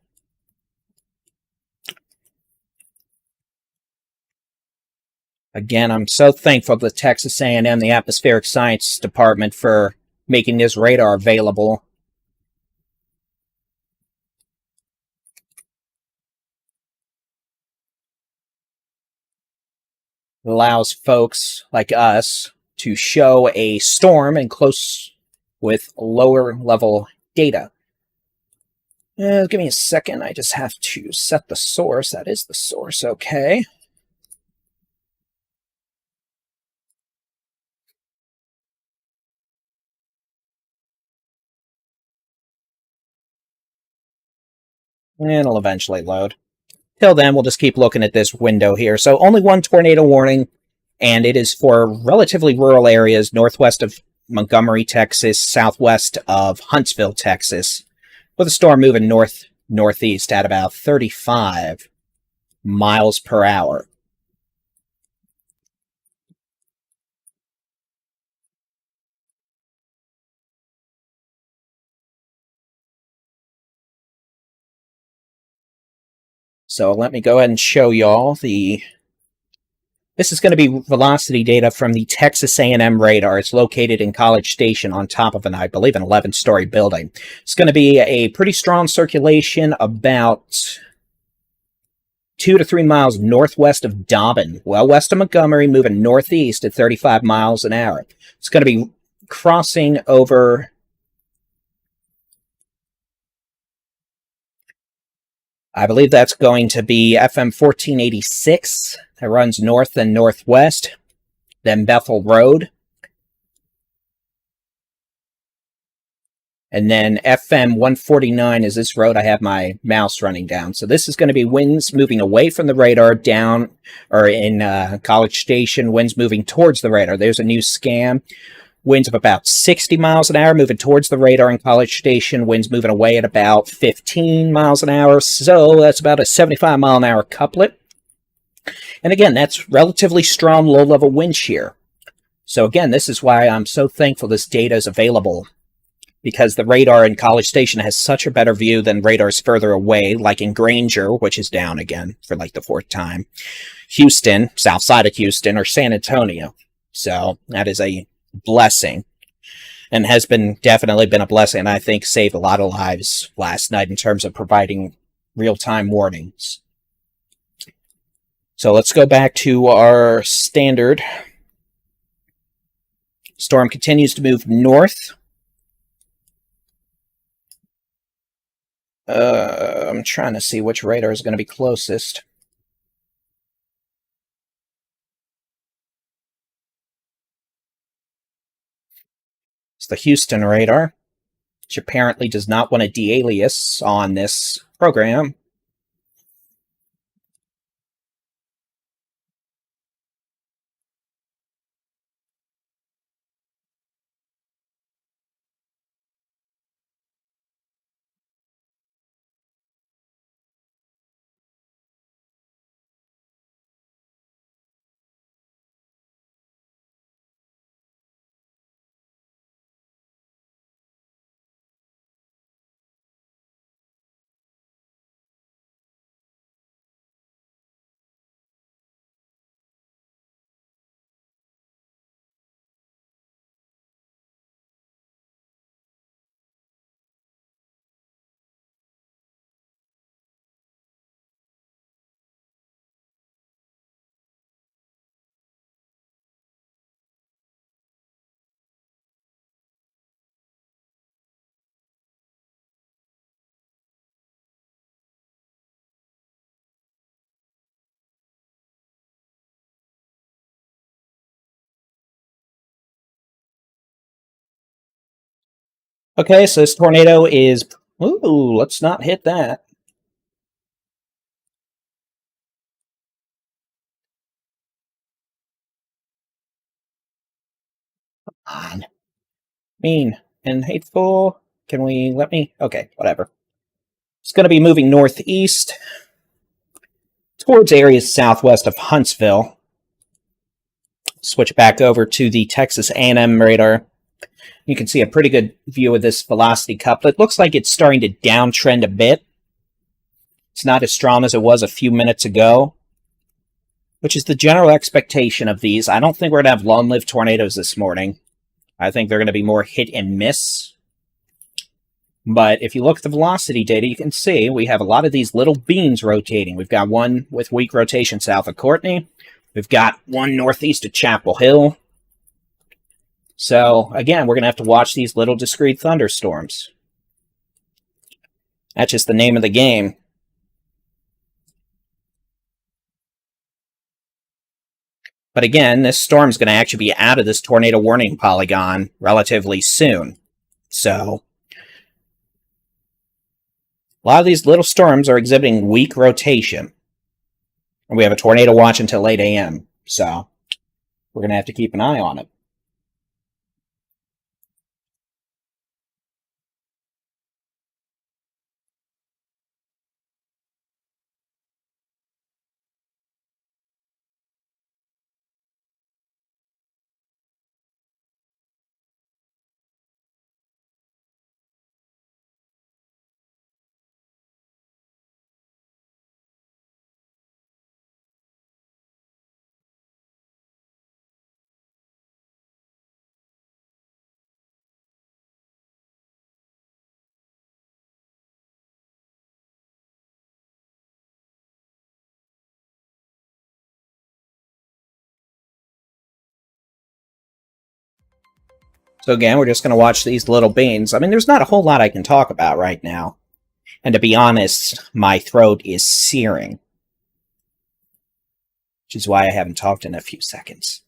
Again, I'm so thankful to the Texas A&M, the Atmospheric Science Department, for making this radar available. It allows folks like us to show a storm in close with lower level data. Give me a second. I just have to set the source. That is the source. Okay. And it'll eventually load. Till then, we'll just keep looking at this window here. So only one tornado warning. and it is for relatively rural areas northwest of Montgomery, Texas, southwest of Huntsville, Texas, with a storm moving northeast at about 35 miles per hour. So let me go ahead and show y'all the... This is going to be velocity data from the Texas A&M radar. It's located in College Station on top of I believe, an 11-story building. It's going to be a pretty strong circulation about 2 to 3 miles northwest of Dobbin, well west of Montgomery, moving northeast at 35 miles an hour. It's going to be crossing over... I believe that's going to be FM 1486. That runs north and northwest. Then Bethel Road. And then FM 149 is this road I have my mouse running down. So this is going to be winds moving away from the radar down, or in College Station, winds moving towards the radar. There's a new scan. Winds of about 60 miles an hour moving towards the radar in College Station. Winds moving away at about 15 miles an hour. So that's about a 75 mile an hour couplet. And again, that's relatively strong low-level wind shear. So again, this is why I'm so thankful this data is available, because the radar in College Station has such a better view than radars further away, like in Granger, which is down again for like the 4th time, Houston, south side of Houston, or San Antonio. So that is a blessing, and has definitely been a blessing, and I think saved a lot of lives last night in terms of providing real-time warnings. So let's go back to our standard. Storm continues to move north. I'm trying to see which radar is going to be closest. It's the Houston radar, which apparently does not want a de-alias on this program. Okay, so this tornado is... Ooh, let's not hit that. Come on. Mean and hateful. Can we let me? Okay, whatever. It's going to be moving northeast towards areas southwest of Huntsville. Switch back over to the Texas A&M radar. You can see a pretty good view of this velocity couplet. Looks like it's starting to downtrend a bit. It's not as strong as it was a few minutes ago, which is the general expectation of these. I don't think we're going to have long-lived tornadoes this morning. I think they're going to be more hit and miss. But if you look at the velocity data, you can see we have a lot of these little beams rotating. We've got one with weak rotation south of Courtney. We've got one northeast of Chapel Hill. So, again, we're going to have to watch these little discrete thunderstorms. That's just the name of the game. But again, this storm's going to actually be out of this tornado warning polygon relatively soon. So, a lot of these little storms are exhibiting weak rotation. And we have a tornado watch until 8 a.m. So, we're going to have to keep an eye on it. So again, we're just going to watch these little beans. I mean, there's not a whole lot I can talk about right now. And to be honest, my throat is searing, which is why I haven't talked in a few seconds.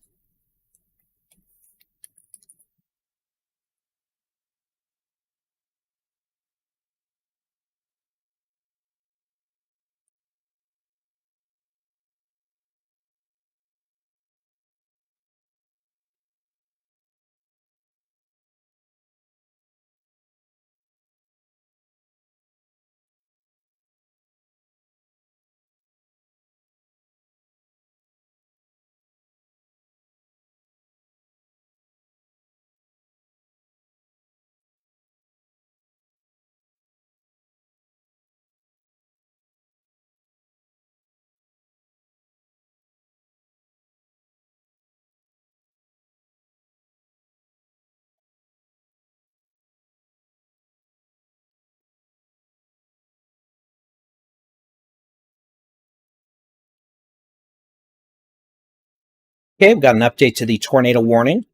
Okay, we've got an update to the tornado warning.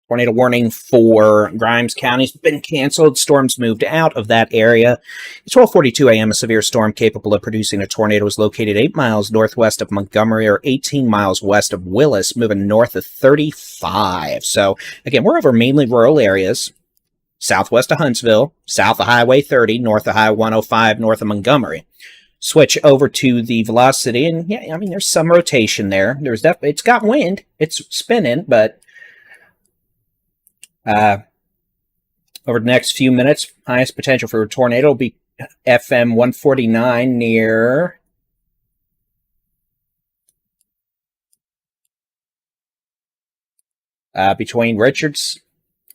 Tornado warning for Grimes County has been canceled. Storms moved out of that area. At 12:42 a.m., a severe storm capable of producing a tornado was located 8 miles northwest of Montgomery or 18 miles west of Willis, moving north of 35. So, again, we're over mainly rural areas, southwest of Huntsville, south of Highway 30, north of Highway 105, north of Montgomery. Switch over to the velocity, and yeah, I mean, there's some rotation there. It's got wind. It's spinning, but over the next few minutes, highest potential for a tornado will be FM 149 near between Richards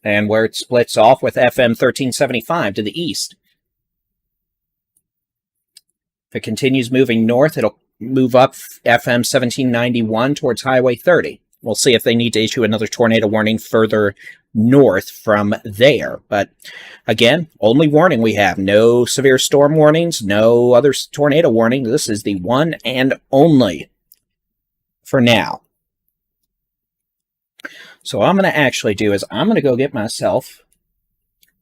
and where it splits off with FM 1375 to the east. If it continues moving north, it'll move up FM 1791 towards Highway 30. We'll see if they need to issue another tornado warning further north from there. But again, only warning we have. No severe storm warnings, no other tornado warning. This is the one and only for now. So what I'm going to actually do is I'm going to go get myself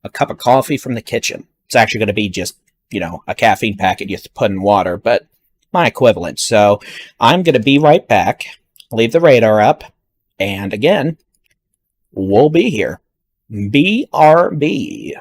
a cup of coffee from the kitchen. It's actually going to be just, a caffeine packet you have to put in water, but my equivalent. So I'm going to be right back, leave the radar up, and again, we'll be here. BRB.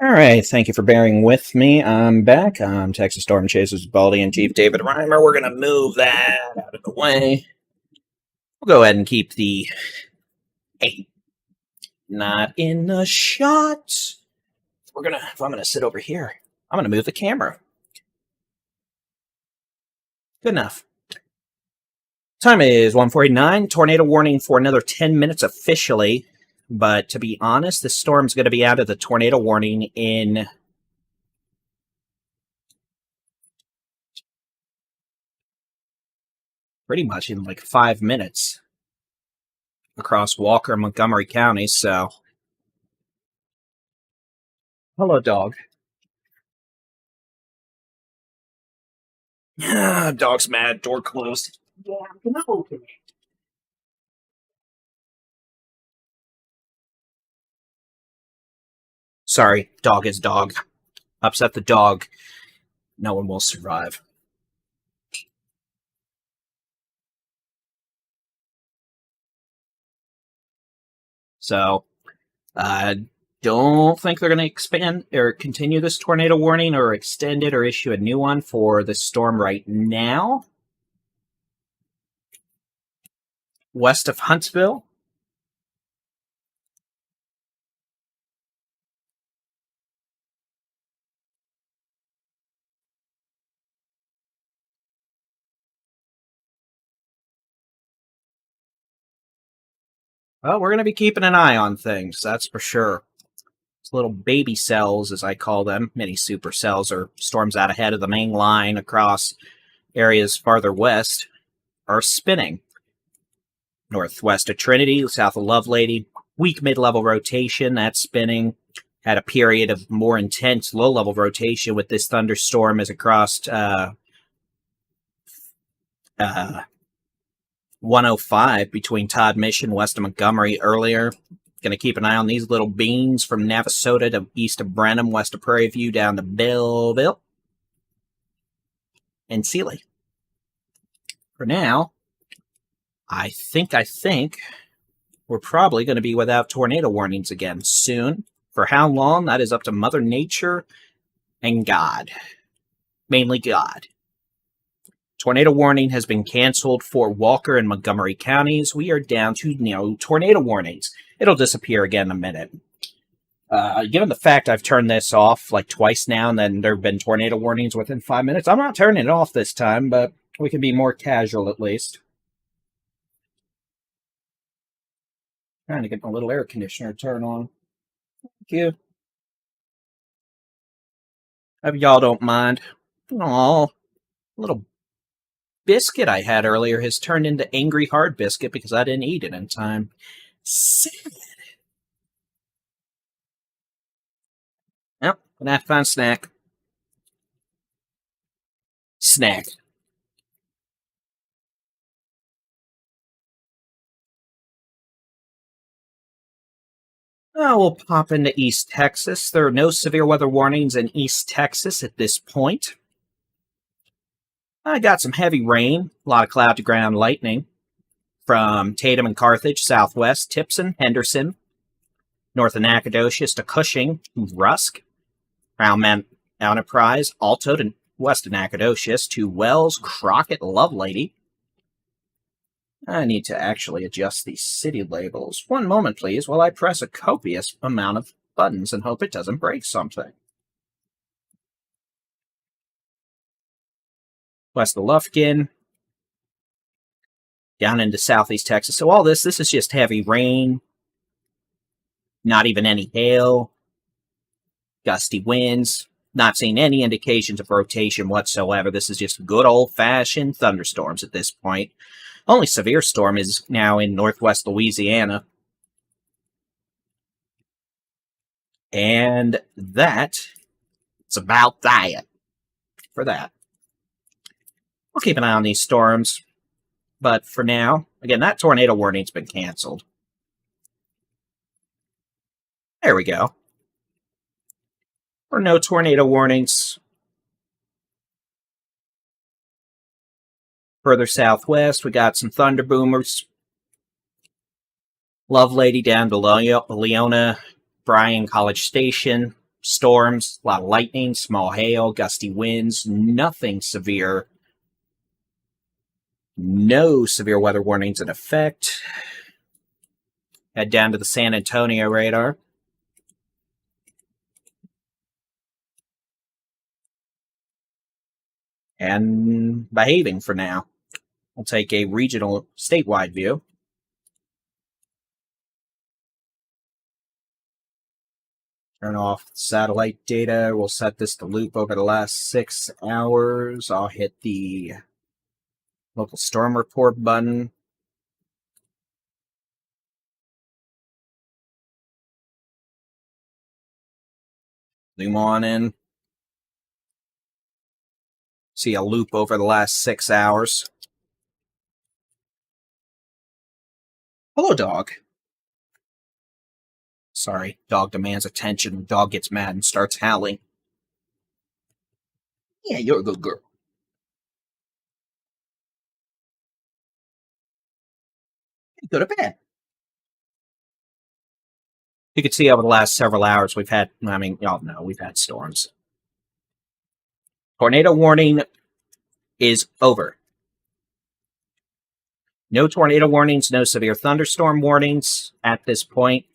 Alright, thank you for bearing with me. I'm back. I'm Texas Storm Chasers Baldy and Chief David-Reimer. We're going to move that out of the way. We'll go ahead and keep the... Hey, not in the shot. If I'm going to sit over here, I'm going to move the camera. Good enough. Time is 1:49. Tornado warning for another 10 minutes officially. But to be honest, this storm's going to be out of the tornado warning in... pretty much in like 5 minutes across Walker and Montgomery counties, so... Hello, dog. Dog's mad. Door closed. Yeah, I'm gonna open it. Sorry, dog is dog. Upset the dog. No one will survive. So, don't think they're going to expand or continue this tornado warning or extend it or issue a new one for the storm right now. West of Huntsville. Well, we're going to be keeping an eye on things, that's for sure. These little baby cells, as I call them, mini supercells, or storms out ahead of the main line across areas farther west, are spinning. Northwest of Trinity, south of Lovelady, weak mid-level rotation, that's spinning. Had a period of more intense low-level rotation with this thunderstorm as it crossed 105 between Todd Mission, west of Montgomery earlier. Going to keep an eye on these little beans from Navasota to east of Brenham, west of Prairie View, down to Belleville and Sealy. For now, I think we're probably going to be without tornado warnings again soon. For how long, that is up to Mother Nature and God. Mainly God. Tornado warning has been canceled for Walker and Montgomery counties. We are down to, tornado warnings. It'll disappear again in a minute. Given the fact I've turned this off like twice now, and then there have been tornado warnings within 5 minutes, I'm not turning it off this time, but we can be more casual at least. Trying to get my little air conditioner turned on. Thank you. Hope y'all don't mind. Aw, little biscuit I had earlier has turned into angry hard biscuit because I didn't eat it in time. Sad. Yep, gonna have to find a snack. Snack. We'll pop into East Texas. There are no severe weather warnings in East Texas at this point. I got some heavy rain, a lot of cloud to ground lightning from Tatum and Carthage, southwest, Tipson, Henderson, north of Nacogdoches to Cushing, Rusk, around Mount Enterprise, Alto to west of Nacogdoches to Wells, Crockett, Lovelady. I need to actually adjust these city labels. One moment, please, while I press a copious amount of buttons and hope it doesn't break something. West of Lufkin, down into southeast Texas. So all this is just heavy rain, not even any hail, gusty winds, not seeing any indications of rotation whatsoever. This is just good old-fashioned thunderstorms at this point. Only severe storm is now in northwest Louisiana. And that's about that for that. We'll keep an eye on these storms. But for now, again, that tornado warning's been canceled. There we go. Or no tornado warnings. Further southwest, we got some thunder boomers. Lovelady down to Leona, Bryan, College Station. storms, a lot of lightning, small hail, gusty winds, nothing severe. No severe weather warnings in effect. Head down to the San Antonio radar. And behaving for now. We'll take a regional statewide view. Turn off satellite data. We'll set this to loop over the last 6 hours. I'll hit the local storm report button. Zoom on in. See a loop over the last 6 hours. Hello, dog. Sorry, dog demands attention. Dog gets mad and starts howling. Yeah, you're a good girl. Go to bed. You can see over the last several hours we've had, y'all know, we've had storms. Tornado warning is over. No tornado warnings, no severe thunderstorm warnings at this point.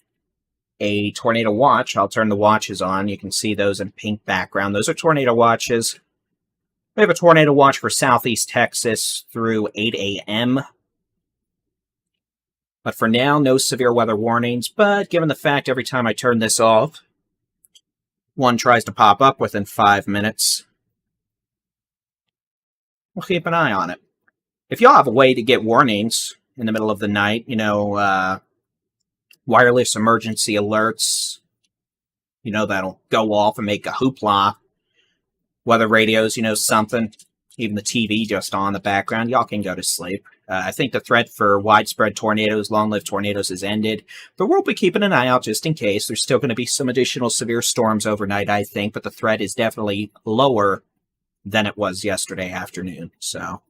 A tornado watch, I'll turn the watches on. You can see those in pink background. Those are tornado watches. We have a tornado watch for southeast Texas through 8 a.m. But for now, no severe weather warnings. But given the fact every time I turn this off, one tries to pop up within 5 minutes, we'll keep an eye on it. If y'all have a way to get warnings in the middle of the night, wireless emergency alerts, that'll go off and make a hoopla. Weather radios, something. Even the TV just on in the background. Y'all can go to sleep. I think the threat for widespread tornadoes, long-lived tornadoes, has ended. But we'll be keeping an eye out just in case. There's still going to be some additional severe storms overnight, I think. But the threat is definitely lower than it was yesterday afternoon. So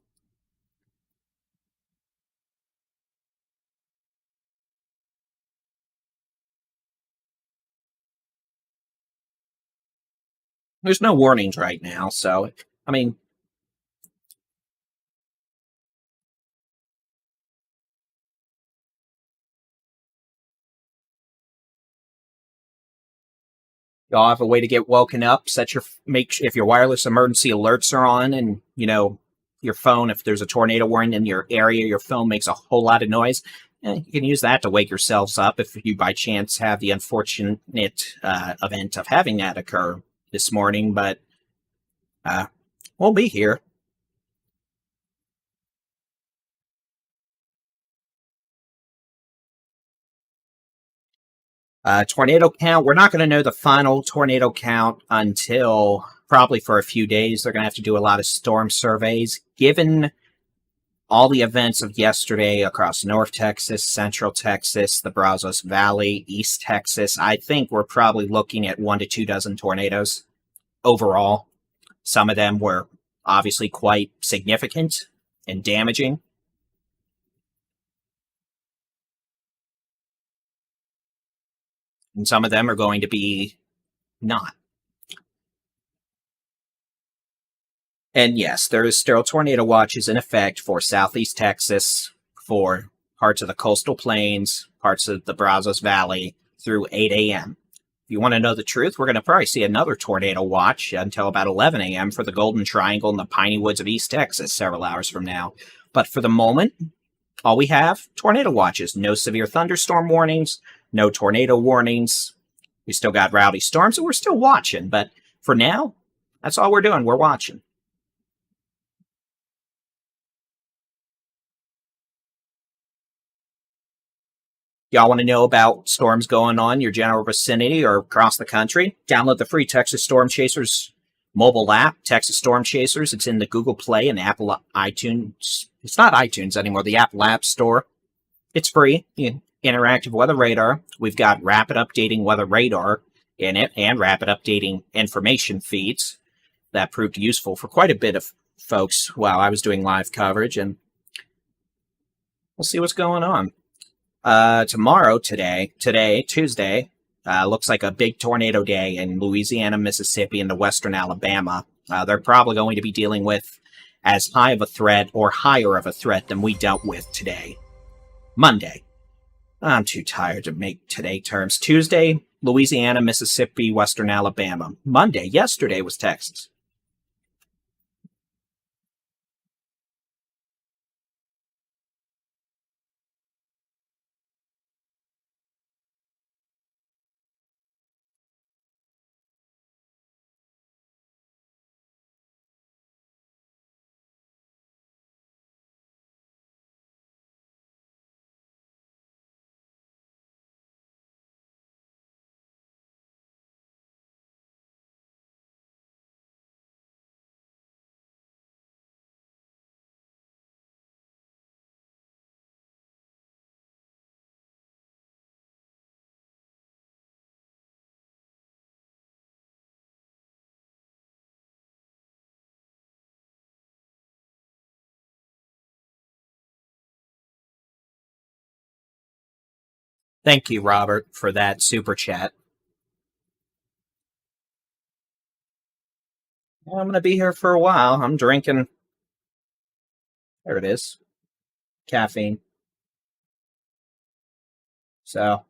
there's no warnings right now. So, y'all have a way to get woken up. If your wireless emergency alerts are on, and your phone, if there's a tornado warning in your area, your phone makes a whole lot of noise. You can use that to wake yourselves up if you by chance have the unfortunate event of having that occur this morning. But we'll be here. Tornado count. We're not going to know the final tornado count until probably for a few days. They're going to have to do a lot of storm surveys. Given all the events of yesterday across North Texas, Central Texas, the Brazos Valley, East Texas, I think we're probably looking at 1 to 2 dozen tornadoes overall. Some of them were obviously quite significant and damaging. And some of them are going to be not. And yes, there is still tornado watches in effect for southeast Texas, for parts of the coastal plains, parts of the Brazos Valley through 8 a.m. If you want to know the truth, we're going to probably see another tornado watch until about 11 a.m. for the Golden Triangle and the Piney Woods of East Texas several hours from now. But for the moment, all we have, tornado watches. No severe thunderstorm warnings, no tornado warnings. We still got rowdy storms, and we're still watching. But for now, that's all we're doing. We're watching. Y'all want to know about storms going on in your general vicinity or across the country? Download the free Texas Storm Chasers mobile app, Texas Storm Chasers. It's in the Google Play and Apple iTunes. It's not iTunes anymore, the Apple App Store. It's free. Interactive weather radar. We've got rapid updating weather radar in it and rapid updating information feeds. That proved useful for quite a bit of folks while I was doing live coverage, and we'll see what's going on. Tomorrow, Tuesday, Looks like a big tornado day in Louisiana, Mississippi, and the western Alabama. They're probably going to be dealing with as high of a threat or higher of a threat than we dealt with today. Monday. I'm too tired to make today terms. Tuesday, Louisiana, Mississippi, western Alabama. Monday, yesterday was Texas. Thank you, Robert, for that super chat. Well, I'm going to be here for a while. I'm drinking. There it is. Caffeine. So,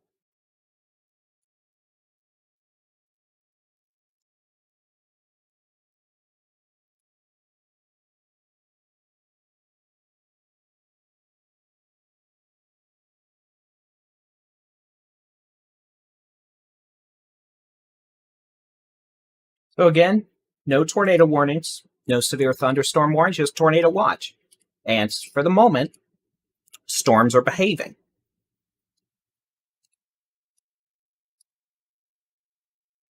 again, no tornado warnings, no severe thunderstorm warnings, just tornado watch. And for the moment, storms are behaving.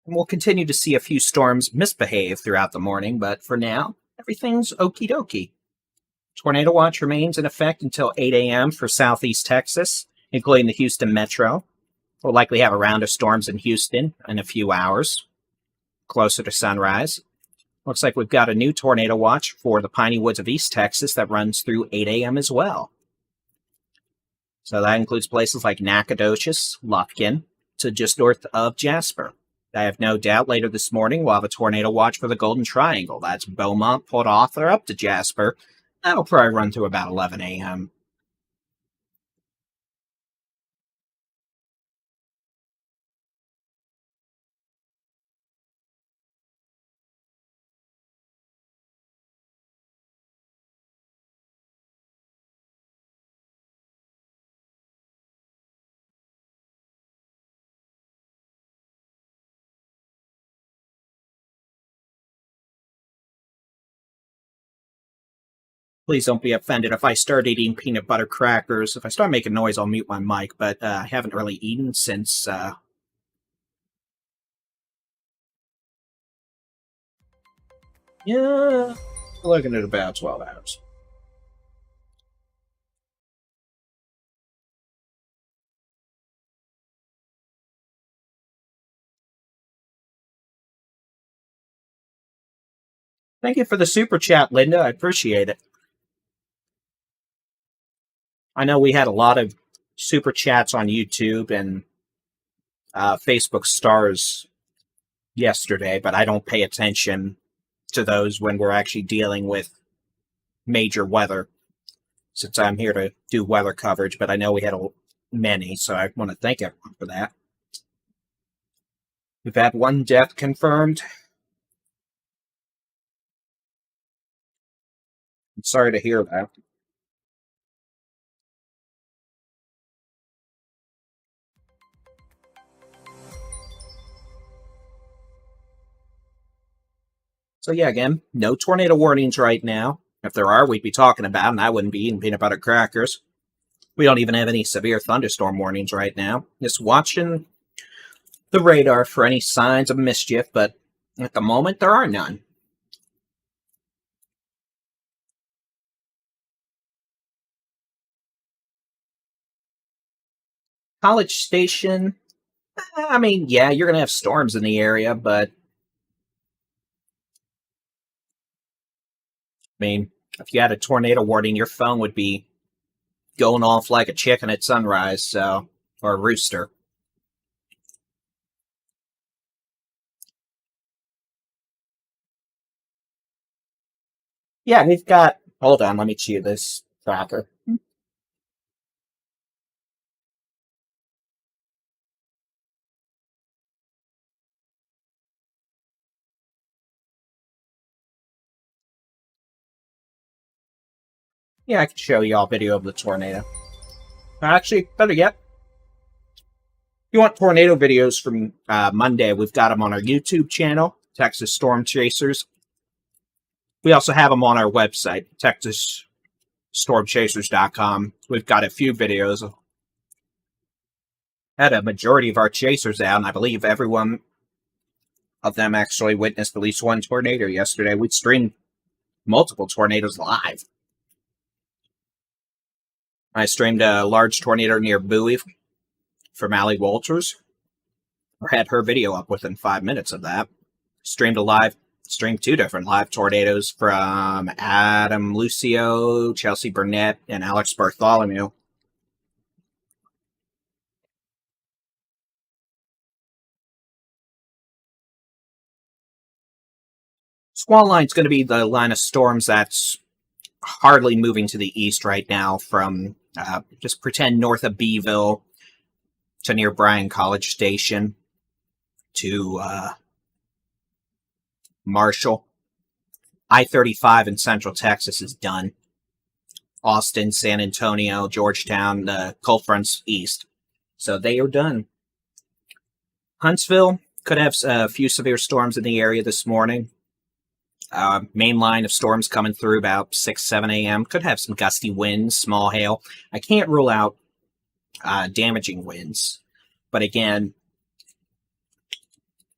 And we'll continue to see a few storms misbehave throughout the morning, but for now, everything's okie dokie. Tornado watch remains in effect until 8 a.m. for southeast Texas, including the Houston metro. We'll likely have a round of storms in Houston in a few hours, closer to sunrise. Looks like we've got a new tornado watch for the Piney Woods of East Texas that runs through 8 a.m. as well. So that includes places like Nacogdoches, Lufkin, to just north of Jasper. I have no doubt later this morning we'll have a tornado watch for the Golden Triangle. That's Beaumont, Port Arthur, up to Jasper. That'll probably run through about 11 a.m. Please don't be offended if I start eating peanut butter crackers. If I start making noise, I'll mute my mic, but I haven't really eaten since yeah, looking at about 12 hours. Thank you for the super chat, Linda. I appreciate it. I know we had a lot of super chats on YouTube and Facebook stars yesterday, but I don't pay attention to those when we're actually dealing with major weather, since I'm here to do weather coverage. But I know we had many, so I want to thank everyone for that. We've had one death confirmed. I'm sorry to hear that. So yeah, again, no tornado warnings right now. If there are, we'd be talking about them, and I wouldn't be eating peanut butter crackers. We don't even have any severe thunderstorm warnings right now. Just watching the radar for any signs of mischief, but at the moment, there are none. College Station, I mean, yeah, you're going to have storms in the area, but I mean, if you had a tornado warning, your phone would be going off like a chicken at sunrise, so, or a rooster. Yeah, we've got. Hold on, let me chew this cracker. Yeah, I can show you all video of the tornado. Actually, better yet, if you want tornado videos from Monday, we've got them on our YouTube channel, Texas Storm Chasers. We also have them on our website, texasstormchasers.com. We've got a few videos. Had a majority of our chasers out, and I believe everyone of them actually witnessed at least one tornado yesterday. We streamed multiple tornadoes live. I streamed a large tornado near Bowie from Allie Walters, or had her video up within 5 minutes of that. Streamed two different live tornadoes from Adam Lucio, Chelsea Burnett, and Alex Bartholomew. Squall line's going to be the line of storms that's hardly moving to the east right now from just pretend north of Beeville to near Bryan College Station to Marshall. I-35 in central Texas is done. Austin, San Antonio, Georgetown, the cold front's east. So they are done. Huntsville could have a few severe storms in the area this morning. Main line of storms coming through about 6, 7 a.m. Could have some gusty winds, small hail. I can't rule out damaging winds. But again,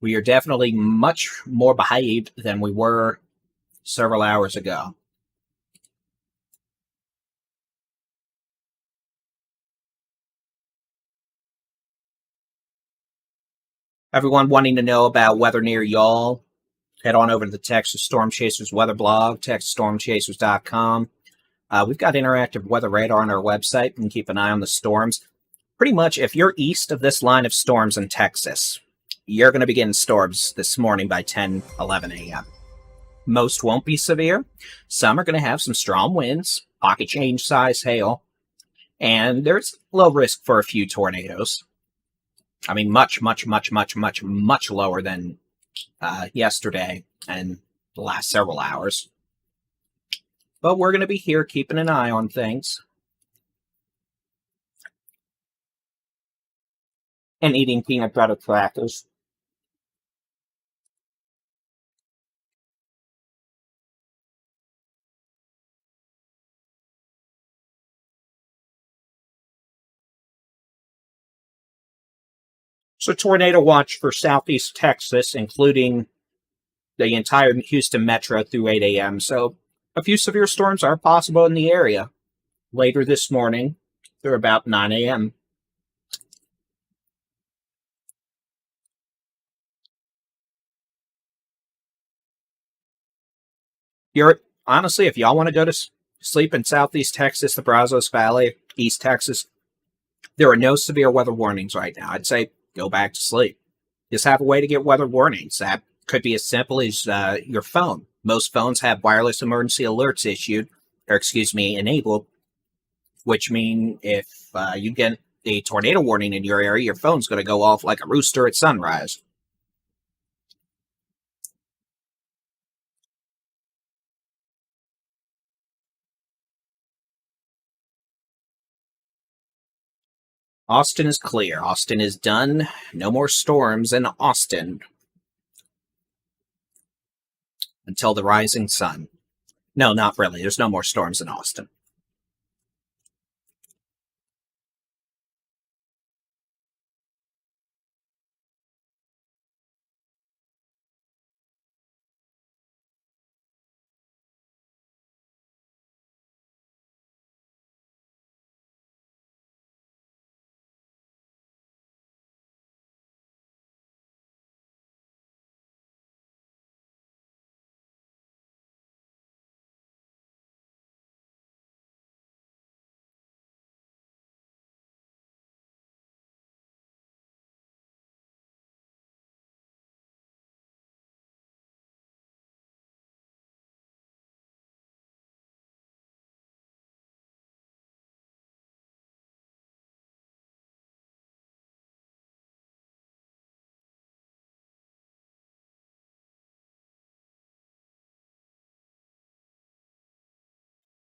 we are definitely much more behaved than we were several hours ago. Everyone wanting to know about weather near y'all, head on over to the Texas Storm Chasers weather blog, texasstormchasers.com. We've got interactive weather radar on our website. You can keep an eye on the storms. Pretty much, if you're east of this line of storms in Texas, you're going to be getting storms this morning by 10, 11 a.m. Most won't be severe. Some are going to have some strong winds, pocket change size hail, and there's low risk for a few tornadoes. I mean, much lower than yesterday and the last several hours. But we're going to be here keeping an eye on things. And eating peanut butter crackers. So tornado watch for southeast Texas, including the entire Houston metro through 8 a.m. So a few severe storms are possible in the area later this morning through about 9 a.m. You're honestly, if y'all want to go to sleep in southeast Texas, the Brazos Valley, East Texas, there are no severe weather warnings right now. I'd say go back to sleep. Just have a way to get weather warnings. That could be as simple as your phone. Most phones have wireless emergency alerts enabled, which mean if you get a tornado warning in your area, your phone's going to go off like a rooster at sunrise. Austin is clear. Austin is done. No more storms in Austin until the rising sun. No, not really. There's no more storms in Austin.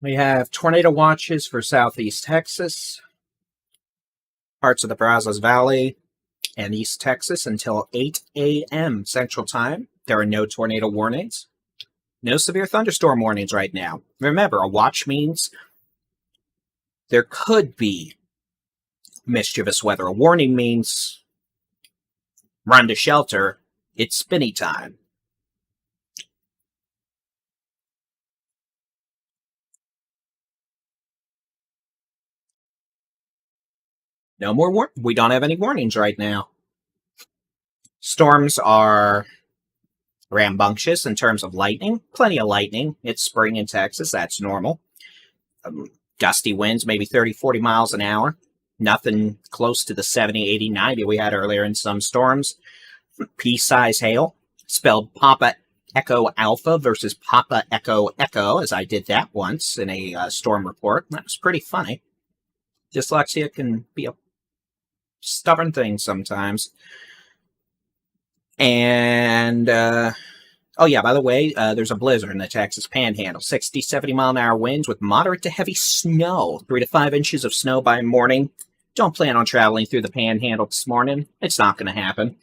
We have tornado watches for southeast Texas, parts of the Brazos Valley, and East Texas until 8 a.m. Central Time. There are no tornado warnings. No severe thunderstorm warnings right now. Remember, a watch means there could be mischievous weather. A warning means run to shelter. It's spinny time. No more we don't have any warnings right now. Storms are rambunctious in terms of lightning. Plenty of lightning. It's spring in Texas. That's normal. Gusty winds, maybe 30, 40 miles an hour. Nothing close to the 70, 80, 90 we had earlier in some storms. Pea-size hail, spelled Papa Echo Alpha versus Papa Echo Echo, as I did that once in a storm report. That was pretty funny. Dyslexia can be a stubborn thing sometimes. And, oh yeah, by the way, there's a blizzard in the Texas Panhandle. 60, 70 mile an hour winds with moderate to heavy snow. 3 to 5 inches of snow by morning. Don't plan on traveling through the Panhandle this morning. It's not going to happen.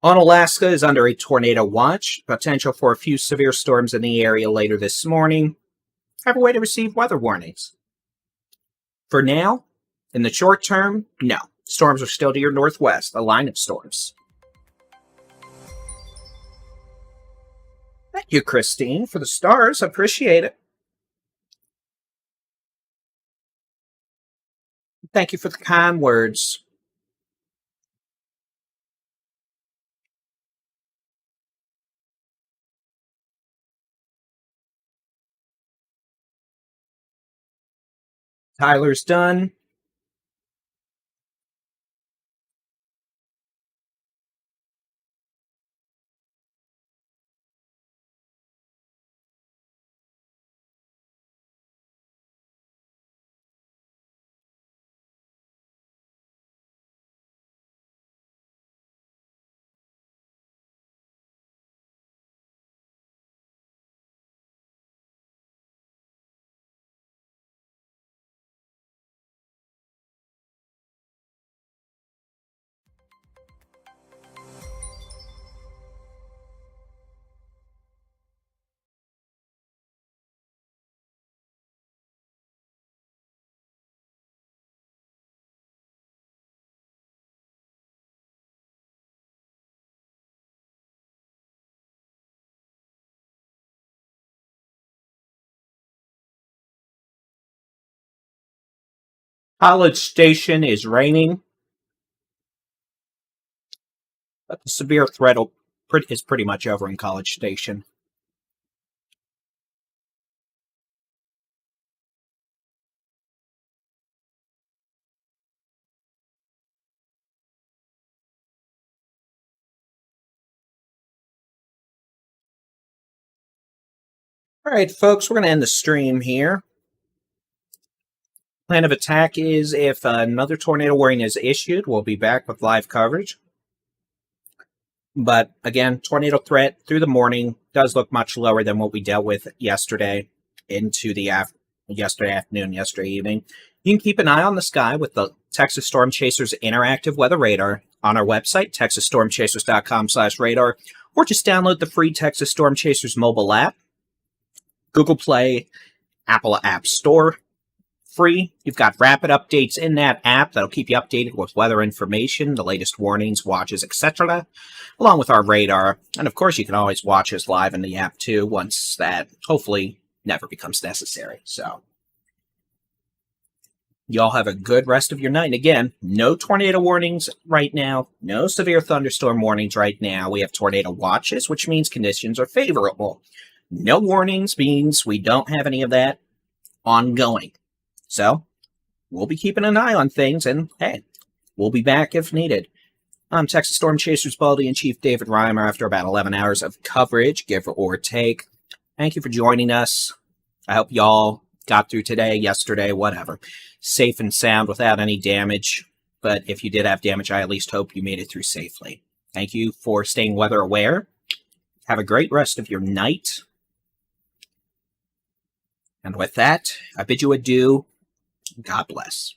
Alaska is under a tornado watch. Potential for a few severe storms in the area later this morning. Have a way to receive weather warnings. For now, in the short term, no. Storms are still to your northwest, a line of storms. Thank you, Christine, for the stars. Appreciate it. Thank you for the kind words. Tyler's done. College Station is raining. But the severe threat is pretty much over in College Station. All right, folks, we're going to end the stream here. Plan of attack is if another tornado warning is issued, we'll be back with live coverage. But again, tornado threat through the morning does look much lower than what we dealt with yesterday into the yesterday afternoon, yesterday evening. You can keep an eye on the sky with the Texas Storm Chasers interactive weather radar on our website, texasstormchasers.com/radar, or just download the free Texas Storm Chasers mobile app, Google Play, Apple App Store. free. You've got rapid updates in that app that'll keep you updated with weather information, the latest warnings, watches, etc., along with our radar. And of course, you can always watch us live in the app too, once that hopefully never becomes necessary. So y'all have a good rest of your night. And again, no tornado warnings right now, no severe thunderstorm warnings right now. We have tornado watches, which means conditions are favorable. No warnings means we don't have any of that ongoing. So we'll be keeping an eye on things, and hey, we'll be back if needed. I'm Texas Storm Chasers Baldy and Chief David-Reimer after about 11 hours of coverage, give or take. Thank you for joining us. I hope y'all got through today, yesterday, whatever, safe and sound without any damage. But if you did have damage, I at least hope you made it through safely. Thank you for staying weather aware. Have a great rest of your night. And with that, I bid you adieu. God bless.